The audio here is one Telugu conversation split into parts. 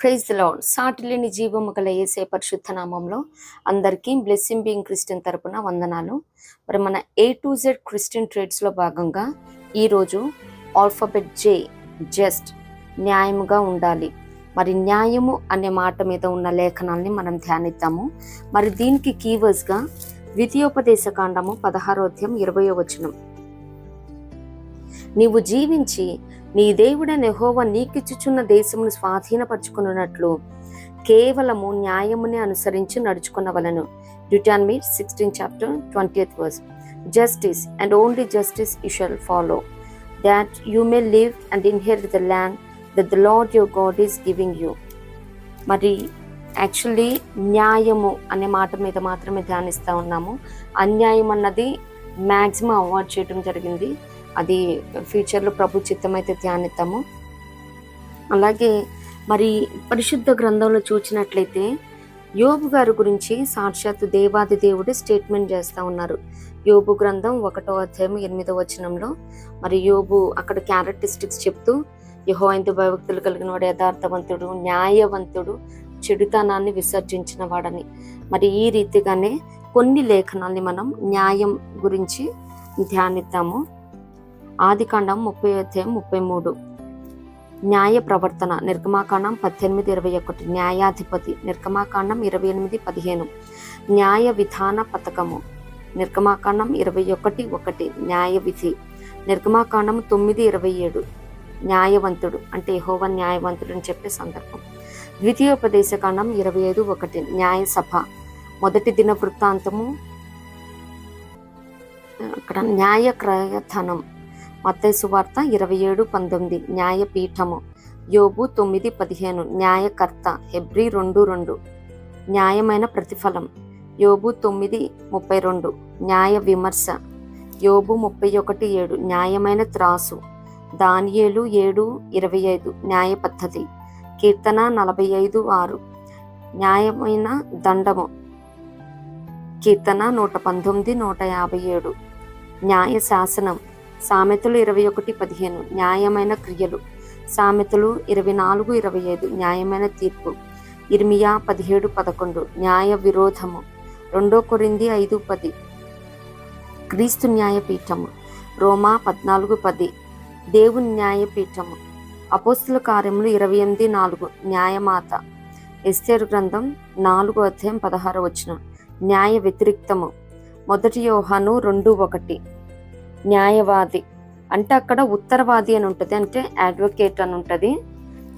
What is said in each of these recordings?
Praise the lord. సాటిలేని జీవము గల యేసే పరిశుద్ధ నామంలో అందరికీ బ్లెస్సింగ్ బీయింగ్ క్రిస్టియన్ తరపున వందనాలు. మరి మన A to Z క్రిస్టియన్ ట్రేడ్స్లో భాగంగా ఈరోజు ఆల్ఫాబెట్ J, జస్ట్, న్యాయముగా ఉండాలి. మరి న్యాయము అనే మాట మీద ఉన్న లేఖనాల్ని మనం ధ్యానిద్దాము. మరి దీనికి కీవర్డ్స్గా ద్వితీయోపదేశ కాండము 16వ అధ్యాయం 20వ వచనం. నీవు జీవించి నీ దేవుడైన యెహోవా నీకిచ్చుచున్న దేశమును స్వాధీనపరచుకున్నట్లు కేవలము న్యాయమునే అనుసరించి నడుచుకునవలను. డ్యూటానమీ 16:20. Justice and only justice you shall follow, that you may live and inherit the land that the Lord your God is giving you. మరి యాక్చువల్లీ న్యాయము అనే మాట మీద మాత్రమే ధ్యానిస్తూ ఉన్నాము. అన్యాయం అన్నది మ్యాక్సిమం అవాయిడ్ చేయడం జరిగింది. అది ఫ్యూచర్లో ప్రభు చిత్తమైతే ధ్యానిద్దాము. అలాగే మరి పరిశుద్ధ గ్రంథంలో చూసినట్లయితే యోబు గారి గురించి సాక్షాత్తు దేవాది దేవుడు స్టేట్మెంట్ చేస్తూ ఉన్నారు. యోబు గ్రంథం 1వ అధ్యాయం 8వ వచనంలో మరి యోబు అక్కడ క్యారెక్టరిస్టిక్స్ చెప్తూ యెహోవాయందు భయభక్తులు కలిగిన వాడు యథార్థవంతుడు, న్యాయవంతుడు, చెడుతనాన్ని విసర్జించిన వాడని. మరి ఈ రీతిగానే కొన్ని లేఖనాల్ని మనం న్యాయం గురించి ధ్యానిద్దాము. ఆదికాండం 30వ అధ్యాయం 33. న్యాయ ప్రవర్తన నిర్గమాకాండం 18:21. న్యాయాధిపతి నిర్గమాకాండం 28:15. న్యాయ విధాన పథకము నిర్గమాకాండం 21:1. న్యాయ విధి నిర్గమాకాండం 9:27. న్యాయవంతుడు అంటే యెహోవా న్యాయవంతుడు అని చెప్పే సందర్భం. ద్వితీయోపదేశ కాండం 25:1. న్యాయ సభ. మొదటి దిన వృత్తాంతము అక్కడ న్యాయ క్రయధనం. మత్తయి సువార్త 27:19. న్యాయపీఠము యోబు 9:15. న్యాయకర్త హెబ్రీ 2:2. న్యాయమైన ప్రతిఫలం యోబు 9:32. న్యాయ విమర్శ యోబు 31:7. న్యాయమైన త్రాసు దానియేలు 7:25. న్యాయ పద్ధతి కీర్తన 45:6. న్యాయమైన దండము కీర్తన 119, 157. న్యాయ శాసనం సామెతలు 21:15. న్యాయమైన క్రియలు సామెతలు 24:25. న్యాయమైన తీర్పు ఇర్మియా 17:11. న్యాయ విరోధము 2 కొరింథీ 5:10. క్రీస్తు న్యాయపీఠము రోమా 14:10. దేవుని న్యాయపీఠము అపోస్తుల కార్యములు 28:4. న్యాయమాత ఎస్తేరు గ్రంథం 4వ అధ్యాయం 16వ వచనం. న్యాయ వ్యతిరిక్తము 1 యోహాను 2:1. న్యాయవాది అంటే అక్కడ ఉత్తరవాది అని ఉంటుంది, అంటే అడ్వకేట్ అని ఉంటుంది.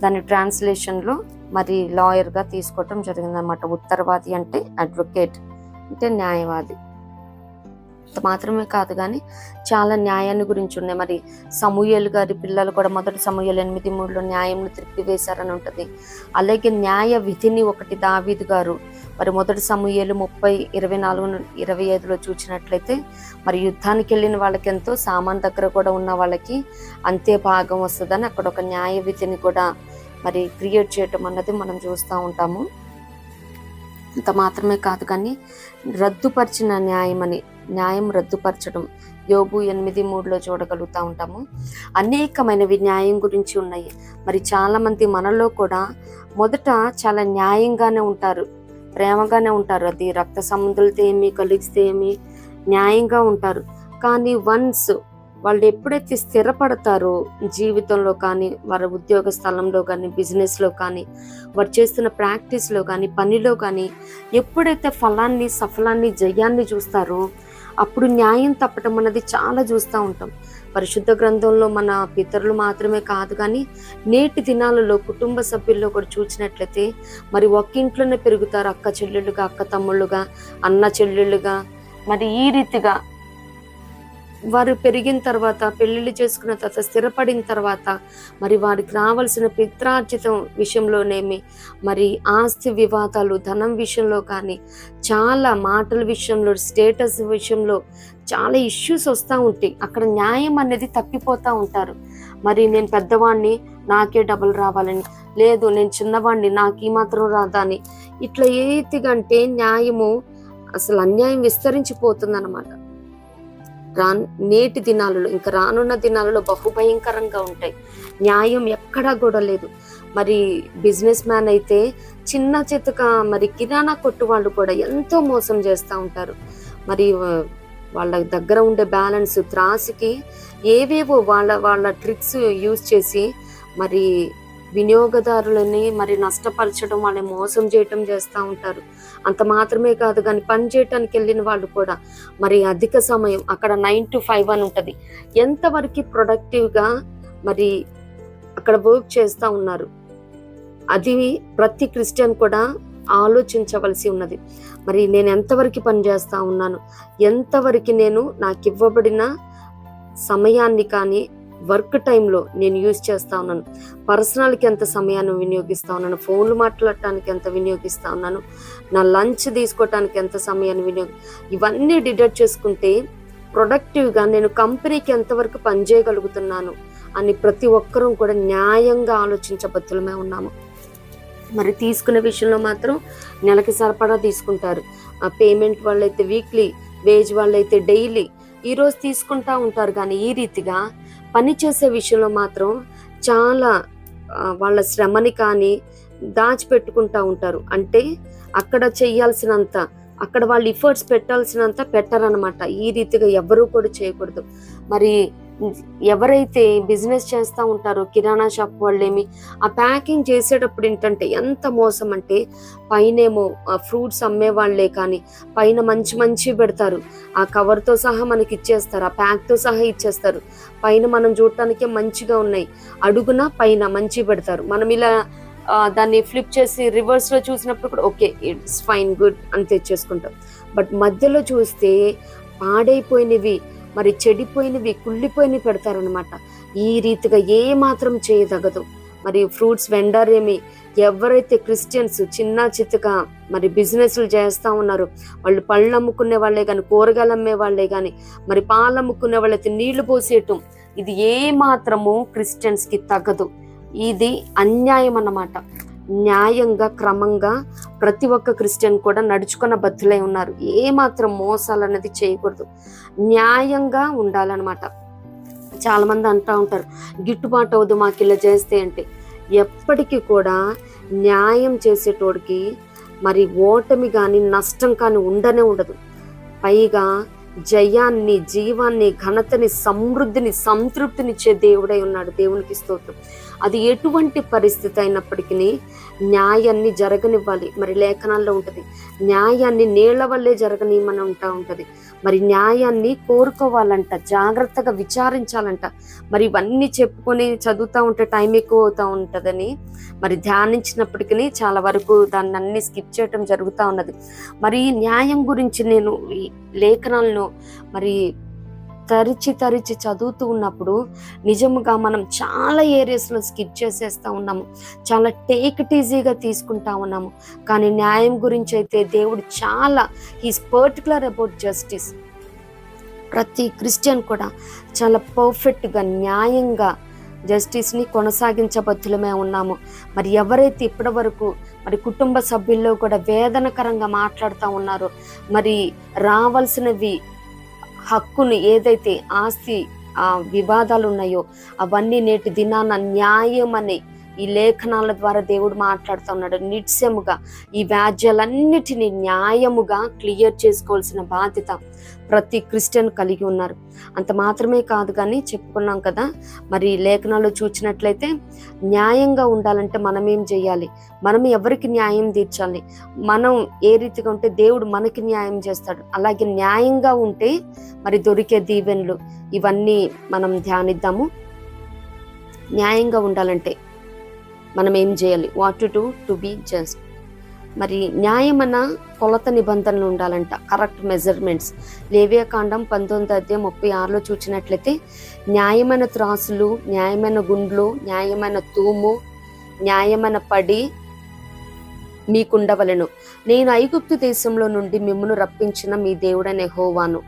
దాని ట్రాన్స్లేషన్లో మరి లాయర్గా తీసుకోవటం జరిగింది అనమాట. ఉత్తరవాది అంటే అడ్వకేట్ అంటే న్యాయవాది. మాత్రమే కాదు కానీ చాలా న్యాయాన్ని గురించి ఉన్నాయి. మరి సమూయేలు గారి పిల్లలు కూడా మొదటి సమూయేలు 8:3 న్యాయంను త్రిప్పివేశారని ఉంటుంది. అలాగే న్యాయ విధిని ఒకటి దావీదు గారు మరి మొదటి సమూయేలు 30:24-25 చూసినట్లయితే మరి యుద్ధానికి వెళ్ళిన వాళ్ళకి ఎంతో, సామాన్ దగ్గర కూడా ఉన్న వాళ్ళకి అంతే భాగం వస్తుందని అక్కడ ఒక న్యాయ విధిని కూడా మరి క్రియేట్ చేయటం అన్నది మనం చూస్తూ ఉంటాము. అంత మాత్రమే కాదు కానీ రద్దుపరిచిన న్యాయం రద్దుపరచడం యోబు 8:3 చూడగలుగుతూ ఉంటాము. అనేకమైనవి న్యాయం గురించి ఉన్నాయి. మరి చాలామంది మనలో కూడా మొదట చాలా న్యాయంగానే ఉంటారు, ప్రేమగానే ఉంటారు. అది రక్త సంబంధులతో ఏమి, కలిగిస్తే ఏమి న్యాయంగా ఉంటారు. కానీ వన్స్ వాళ్ళు ఎప్పుడైతే స్థిరపడతారో జీవితంలో కానీ, వారి ఉద్యోగ స్థలంలో కానీ, బిజినెస్లో కానీ, వారు చేస్తున్న ప్రాక్టీస్లో కానీ, పనిలో కానీ ఎప్పుడైతే ఫలాన్ని, సఫలాన్ని, జయాన్ని చూస్తారో అప్పుడు న్యాయం తప్పటం అన్నది చాలా చూస్తూ ఉంటాం. పరిశుద్ధ గ్రంథంలో మన పితరులు మాత్రమే కాదు కానీ నేటి దినాలలో కుటుంబ సభ్యుల్లో కూడా చూసినట్లయితే మరి ఒక్కింట్లోనే పెరుగుతారు, అక్క చెల్లెళ్ళుగా, అక్క తమ్ముళ్ళుగా, అన్న చెల్లెళ్ళుగా. మరి ఈ రీతిగా వారు పెరిగిన తర్వాత, పెళ్లిళ్ళు చేసుకున్న తర్వాత, స్థిరపడిన తర్వాత మరి వారికి రావాల్సిన పిత్రార్జితం విషయంలోనేమి, మరి ఆస్తి వివాదాలు, ధనం విషయంలో కానీ, చాలా మాటల విషయంలో, స్టేటస్ విషయంలో చాలా ఇష్యూస్ వస్తూ ఉంటాయి. అక్కడ న్యాయం అనేది తప్పిపోతూ ఉంటారు. మరి నేను పెద్దవాడిని నాకే డబుల్ రావాలని, లేదు నేను చిన్నవాడిని నాకు ఈ మాత్రం రాదా అని, ఇట్లా ఏతిగంటే న్యాయము అసలు అన్యాయం విస్తరించిపోతుంది అన్నమాట. నేటి దినాలలో ఇంకా రానున్న దినాలలో బహుభయంకరంగా ఉంటాయి. న్యాయం ఎక్కడా కూడా లేదు. మరి బిజినెస్ మ్యాన్ అయితే చిన్న చితక మరి కిరాణా కొట్టు వాళ్ళు కూడా ఎంతో మోసం చేస్తూ ఉంటారు. మరి వాళ్ళ దగ్గర ఉండే బ్యాలెన్స్ త్రాసికి ఏవేవో వాళ్ళ ట్రిక్స్ యూజ్ చేసి మరి వినియోగదారులని మరి నష్టపరచడం, వాళ్ళని మోసం చేయటం చేస్తూ ఉంటారు. అంత మాత్రమే కాదు కానీ పని చేయటానికి వెళ్ళిన వాళ్ళు కూడా మరి అధిక సమయం అక్కడ 9 to 5 అని ఉంటుంది, ఎంతవరకు ప్రొడక్టివ్గా మరి అక్కడ వర్క్ చేస్తూ ఉన్నారు. అది ప్రతి క్రిస్టియన్ కూడా ఆలోచించవలసి ఉన్నది. మరి నేను ఎంతవరకు పని చేస్తూ ఉన్నాను, ఎంతవరకు నేను నాకు ఇవ్వబడిన సమయాన్ని కానీ వర్క్ టైంలో నేను యూజ్ చేస్తూ ఉన్నాను, పర్సనల్కి ఎంత సమయాన్ని వినియోగిస్తూ ఉన్నాను, ఫోన్లు మాట్లాడటానికి ఎంత వినియోగిస్తూ ఉన్నాను, నా లంచ్ తీసుకోవటానికి ఎంత సమయాన్ని ఇవన్నీ డిడక్ట్ చేసుకుంటే ప్రొడక్టివ్గా నేను కంపెనీకి ఎంతవరకు పనిచేయగలుగుతున్నాను అని ప్రతి ఒక్కరూ కూడా న్యాయంగా ఆలోచించబద్దులమే ఉన్నాము. మరి తీసుకునే విషయంలో మాత్రం నెలకి సరిపడా తీసుకుంటారు. పేమెంట్ వాళ్ళైతే వీక్లీ, వేజ్ వాళ్ళైతే డైలీ, ఈరోజు తీసుకుంటా ఉంటారు. కానీ ఈ రీతిగా పని చేసే విషయంలో మాత్రం చాలా వాళ్ళ శ్రమని కానీ దాచిపెట్టుకుంటా ఉంటారు. అంటే అక్కడ చేయాల్సినంత, అక్కడ వాళ్ళు ఎఫర్ట్స్ పెట్టాల్సినంత పెట్టరనమాట. ఈ రీతిగా ఎవరూ కూడా చేయకూడదు. మరి ఎవరైతే బిజినెస్ చేస్తూ ఉంటారో కిరాణా షాప్ వాళ్ళేమి ఆ ప్యాకింగ్ చేసేటప్పుడు ఏంటంటే ఎంత మోసం అంటే, పైనేమో ఫ్రూట్స్ అమ్మే వాళ్ళే కానీ పైన మంచి పెడతారు, ఆ కవర్తో సహా మనకి ఇచ్చేస్తారు, ఆ ప్యాక్తో సహా ఇచ్చేస్తారు. పైన మనం చూడటానికే మంచిగా ఉన్నాయి, అడుగున పైన మంచి పెడతారు. మనం ఇలా దాన్ని ఫ్లిప్ చేసి రివర్స్లో చూసినప్పుడు కూడా ఓకే ఇట్స్ ఫైన్ గుడ్ అని తెచ్చేసుకుంటాం. బట్ మధ్యలో చూస్తే పాడైపోయినవి, మరి చెడిపోయినవి, కుళ్ళిపోయినవి పెడతారనమాట. ఈ రీతిగా ఏ మాత్రం చేయదగదు. మరి ఫ్రూట్స్ వెండర్ ఎవరైతే క్రిస్టియన్స్ చిన్న చితక మరి బిజినెస్లు చేస్తూ ఉన్నారు, వాళ్ళు పళ్ళు అమ్ముకునే వాళ్ళే కానీ, కూరగాయలు అమ్మే వాళ్ళే కానీ, మరి పాలు అమ్ముకునే వాళ్ళైతే నీళ్లు పోసేయటం, ఇది ఏ మాత్రము క్రిస్టియన్స్కి తగదు. ఇది అన్యాయం అన్నమాట. న్యాయంగా క్రమంగా ప్రతి ఒక్క క్రిస్టియన్ కూడా నడుచుకున్న బద్దులై ఉన్నారు. ఏ మాత్రం మోసాలు అనేది చేయకూడదు, న్యాయంగా ఉండాలన్నమాట. చాలా మంది అంటూ ఉంటారు గిట్టుబాటు అవ్వదు మాకు ఇలా చేస్తే అంటే. ఎప్పటికీ కూడా న్యాయం చేసేటోడికి మరి ఓటమి కానీ నష్టం కానీ ఉండనే ఉండదు. పైగా జయాన్ని, జీవాన్ని, ఘనతని, సమృద్ధిని, సంతృప్తినిచ్చే దేవుడై ఉన్నాడు. దేవునికి స్తోత్రం. అది ఎటువంటి పరిస్థితి అయినప్పటికీ న్యాయాన్ని జరగనివ్వాలి. మరి లేఖనాల్లో ఉంటుంది, న్యాయాన్ని నీళ్ల వల్లే జరగనివ్వమని ఉంటుంది. మరి న్యాయాన్ని కోరుకోవాలంట, జాగ్రత్తగా విచారించాలంట. మరి ఇవన్నీ చెప్పుకొని చదువుతూ ఉంటే టైం ఎక్కువ అవుతూ ఉంటుందని మరి ధ్యానించినప్పటికీ చాలా వరకు దాన్ని అన్ని స్కిప్ చేయటం జరుగుతూ ఉన్నది. మరి న్యాయం గురించి నేను ఈ లేఖనాలను మరి తరిచి చదువుతూ ఉన్నప్పుడు నిజముగా మనం చాలా ఏరియాస్లో స్కిప్ చేసేస్తూ ఉన్నాము, చాలా టేక్ ఇట్ ఈజీగా తీసుకుంటా ఉన్నాము. కానీ న్యాయం గురించి అయితే దేవుడు చాలా హీస్ పర్టికులర్ అబౌట్ జస్టిస్. ప్రతి క్రిస్టియన్ కూడా చాలా పర్ఫెక్ట్గా న్యాయంగా జస్టిస్ని కొనసాగించబద్దులమే ఉన్నాము. మరి ఎవరైతే ఇప్పటి వరకు మరి కుటుంబ సభ్యుల్లో కూడా వేదనకరంగా మాట్లాడుతూ ఉన్నారో, మరి రావాల్సినవి హక్కును ఏదైతే ఆస్తి వివాదాలు ఉన్నాయో అవన్నీ నేటి దినాన న్యాయం అనే ఈ లేఖనాల ద్వారా దేవుడు మాట్లాడుతూ ఉన్నాడు. నిశ్చయముగా ఈ వ్యాజ్యాలన్నిటినీ న్యాయముగా క్లియర్ చేసుకోవాల్సిన బాధ్యత ప్రతి క్రిస్టియన్ కలిగి ఉన్నారు. అంత మాత్రమే కాదు కానీ చెప్పుకున్నాం కదా, మరి లేఖనాలు చూసినట్లయితే న్యాయంగా ఉండాలంటే మనం ఏం చేయాలి, మనం ఎవరికి న్యాయం తీర్చాలి, మనం ఏ రీతిగా ఉంటే దేవుడు మనకి న్యాయం చేస్తాడు, అలాగే న్యాయంగా ఉంటే మరి దొరికే దీవెనలు ఇవన్నీ మనం ధ్యానిద్దాము. న్యాయంగా ఉండాలంటే మనం ఏం చేయాలి, what to do to be just. మరి న్యాయమన్న కొలత నిబంధనలు ఉండాలంట, కరెక్ట్ మెజర్మెంట్స్. లేవియాకాండం 19:36 చూసినట్లయితే న్యాయమైన త్రాసులు, న్యాయమైన గుండ్లు, న్యాయమైన తూము, న్యాయమైన పడి మీకుండవలెను. నేను ఐగుప్తు దేశంలో నుండి మిమ్మును రప్పించిన మీ దేవుడైన యెహోవాను.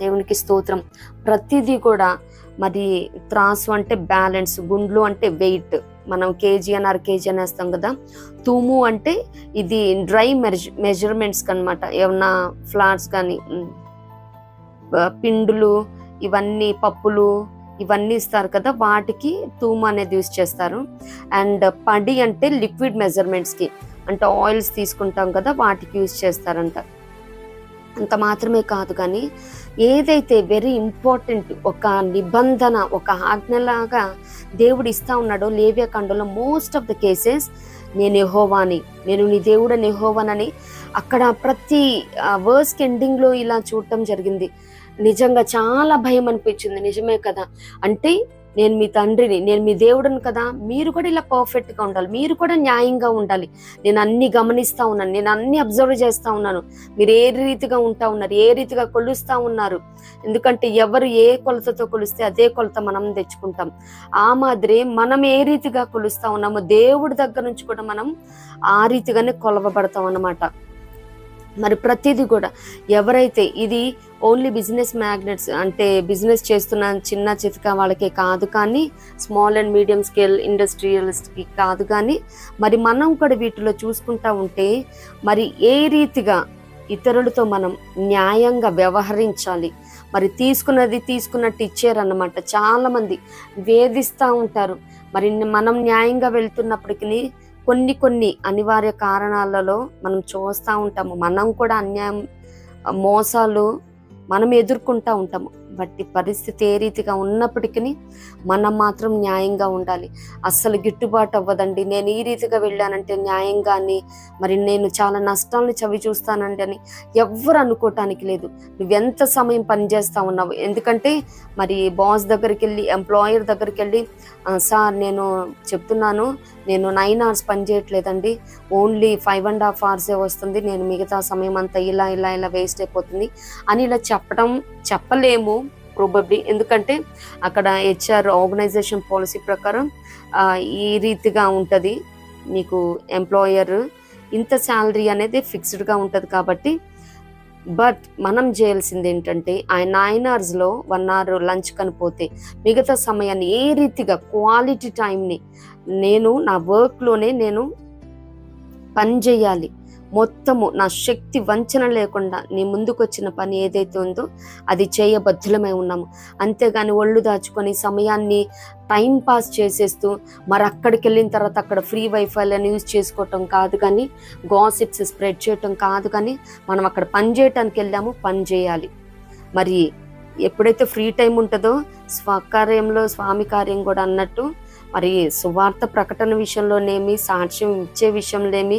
దేవునికి స్తోత్రం. ప్రతిదీ కూడా మరి త్రాసు అంటే బ్యాలెన్స్, గుండ్లు అంటే వెయిట్, మనం కేజీ అని అర కేజీ అని వేస్తాం కదా. తూము అంటే ఇది డ్రై మెజర్మెంట్స్ అనమాట. ఏమన్నా ఫ్లాట్స్ కానీ పిండులు, ఇవన్నీ పప్పులు, ఇవన్నీ ఇస్తారు కదా, వాటికి తూము అనేది యూజ్ చేస్తారు. అండ్ పడి అంటే లిక్విడ్ మెజర్మెంట్స్కి, అంటే ఆయిల్స్ తీసుకుంటాం కదా, వాటికి యూజ్ చేస్తారంట. అంత మాత్రమే కాదు, కానీ ఏదైతే వెరీ ఇంపార్టెంట్ ఒక నిబంధన, ఒక ఆజ్ఞలాగా దేవుడు ఇస్తా ఉన్నాడో లేవ్యకాండంలో మోస్ట్ ఆఫ్ ద కేసెస్ నేను యెహోవాని, నేను నీ దేవుడని యెహోవానని అక్కడ ప్రతి వర్స్కి ఎండింగ్లో ఇలా చూడటం జరిగింది. నిజంగా చాలా భయం అనిపించింది. నిజమే కదా, అంటే నేను మీ తండ్రిని, నేను మీ దేవుడిని కదా, మీరు కూడా ఇలా పర్ఫెక్ట్గా ఉండాలి, మీరు కూడా న్యాయంగా ఉండాలి. నేను అన్ని గమనిస్తూ ఉన్నాను, నేను అన్ని అబ్జర్వ్ చేస్తూ ఉన్నాను. మీరు ఏ రీతిగా ఉంటా ఉన్నారు, ఏ రీతిగా కొలుస్తూ ఉన్నారు. ఎందుకంటే ఎవరు ఏ కొలతతో కొలిస్తే అదే కొలత మనం తెచ్చుకుంటాం. ఆ మాదిరి మనం ఏ రీతిగా కొలుస్తూ ఉన్నామో దేవుడి దగ్గర నుంచి కూడా మనం ఆ రీతిగానే కొలవబడతాం అన్నమాట. మరి ప్రతిదీ కూడా ఎవరైతే, ఇది ఓన్లీ బిజినెస్ మ్యాగ్నెట్స్ అంటే బిజినెస్ చేస్తున్న చిన్న చితక వాళ్ళకే కాదు, కానీ స్మాల్ అండ్ మీడియం స్కేల్ ఇండస్ట్రియలిస్ట్కి కాదు, కానీ మరి మనం కూడా వీటిలో చూసుకుంటా ఉంటే మరి ఏ రీతిగా ఇతరులతో మనం న్యాయంగా వ్యవహరించాలి. మరి తీసుకున్నట్టు ఇచ్చారన్నమాట. చాలామంది వేధిస్తూ ఉంటారు. మరి మనం న్యాయంగా వెళ్తున్నప్పటికీ కొన్ని అనివార్య కారణాలలో మనం చూస్తూ ఉంటాము. మనం కూడా అన్యాయం, మోసాలు మనం ఎదుర్కొంటూ ఉంటాము. బట్టి పరిస్థితి ఏ రీతిగా ఉన్నప్పటికీ మనం మాత్రం న్యాయంగా ఉండాలి. అస్సలు గిట్టుబాటు అవ్వదండి. నేను ఈ రీతిగా వెళ్ళానంటే న్యాయంగాని, మరి నేను చాలా నష్టాలను చవి చూస్తానండి అని ఎవ్వరు అనుకోవటానికి లేదు. నువ్వెంత సమయం పనిచేస్తూ ఉన్నావు, ఎందుకంటే మరి బాస్ దగ్గరికి వెళ్ళి, ఎంప్లాయర్ దగ్గరికి వెళ్ళి, సార్ నేను చెప్తున్నాను, నేను 9 hours పని చేయట్లేదండి, ఓన్లీ 5.5 hours వస్తుంది, నేను మిగతా సమయం అంతా ఇలా వేస్ట్ అయిపోతుంది అని ఇలా చెప్పలేము ప్రాబబ్లీ. ఎందుకంటే అక్కడ హెచ్ఆర్ ఆర్గనైజేషన్ పాలసీ ప్రకారం ఈ రీతిగా ఉంటుంది. మీకు ఎంప్లాయర్ ఇంత శాలరీ అనేది ఫిక్స్డ్గా ఉంటుంది కాబట్టి. బట్ మనం చేయాల్సింది ఏంటంటే ఆ 9 hours 1 hour లంచ్ కనిపోతే మిగతా సమయాన్ని ఏ రీతిగా క్వాలిటీ టైంని నేను నా వర్క్లోనే నేను పని చేయాలి. మొత్తము నా శక్తి వంచన లేకుండా నీ ముందుకు వచ్చిన పని ఏదైతే ఉందో అది చేయబద్ధులమై ఉన్నాము. అంతేగాని ఒళ్ళు దాచుకొని సమయాన్ని టైం పాస్ చేసేస్తూ మరి అక్కడికి వెళ్ళిన తర్వాత అక్కడ ఫ్రీ వైఫైలను యూజ్ చేసుకోవటం కాదు, కానీ గాసిప్స్ స్ప్రెడ్ చేయటం కాదు, కానీ మనం అక్కడ పని చేయటానికి వెళ్ళాము, పని చేయాలి. మరి ఎప్పుడైతే ఫ్రీ టైం ఉంటుందో స్వకార్యంలో స్వామి కార్యం కూడా అన్నట్టు మరి సువార్త ప్రకటన విషయంలోనేమి, సాక్ష్యం ఇచ్చే విషయంలోనేమి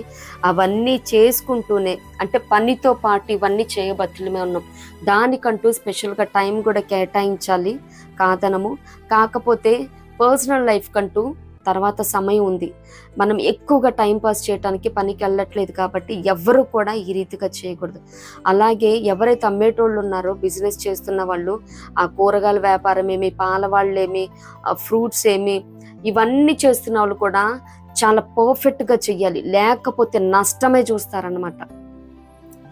అవన్నీ చేసుకుంటూనే, అంటే పనితో పాటు ఇవన్నీ చేయబట్టులమే ఉన్నాం. దానికంటూ స్పెషల్గా టైం కూడా కేటాయించాలి, కాదనము. కాకపోతే పర్సనల్ లైఫ్ కంటూ తర్వాత సమయం ఉంది. మనం ఎక్కువగా టైంపాస్ చేయడానికి పనికి వెళ్ళట్లేదు కాబట్టి ఎవరు కూడా ఈ రీతిగా చేయకూడదు. అలాగే ఎవరైతే అమ్మేటోళ్ళు ఉన్నారో, బిజినెస్ చేస్తున్న వాళ్ళు, ఆ కూరగాయల వ్యాపారం ఏమి, పాల వాళ్ళేమి, ఫ్రూట్స్ ఏమి, ఇవన్నీ చేస్తున్న వాళ్ళు కూడా చాలా పర్ఫెక్ట్గా చెయ్యాలి, లేకపోతే నష్టమే చూస్తారన్నమాట.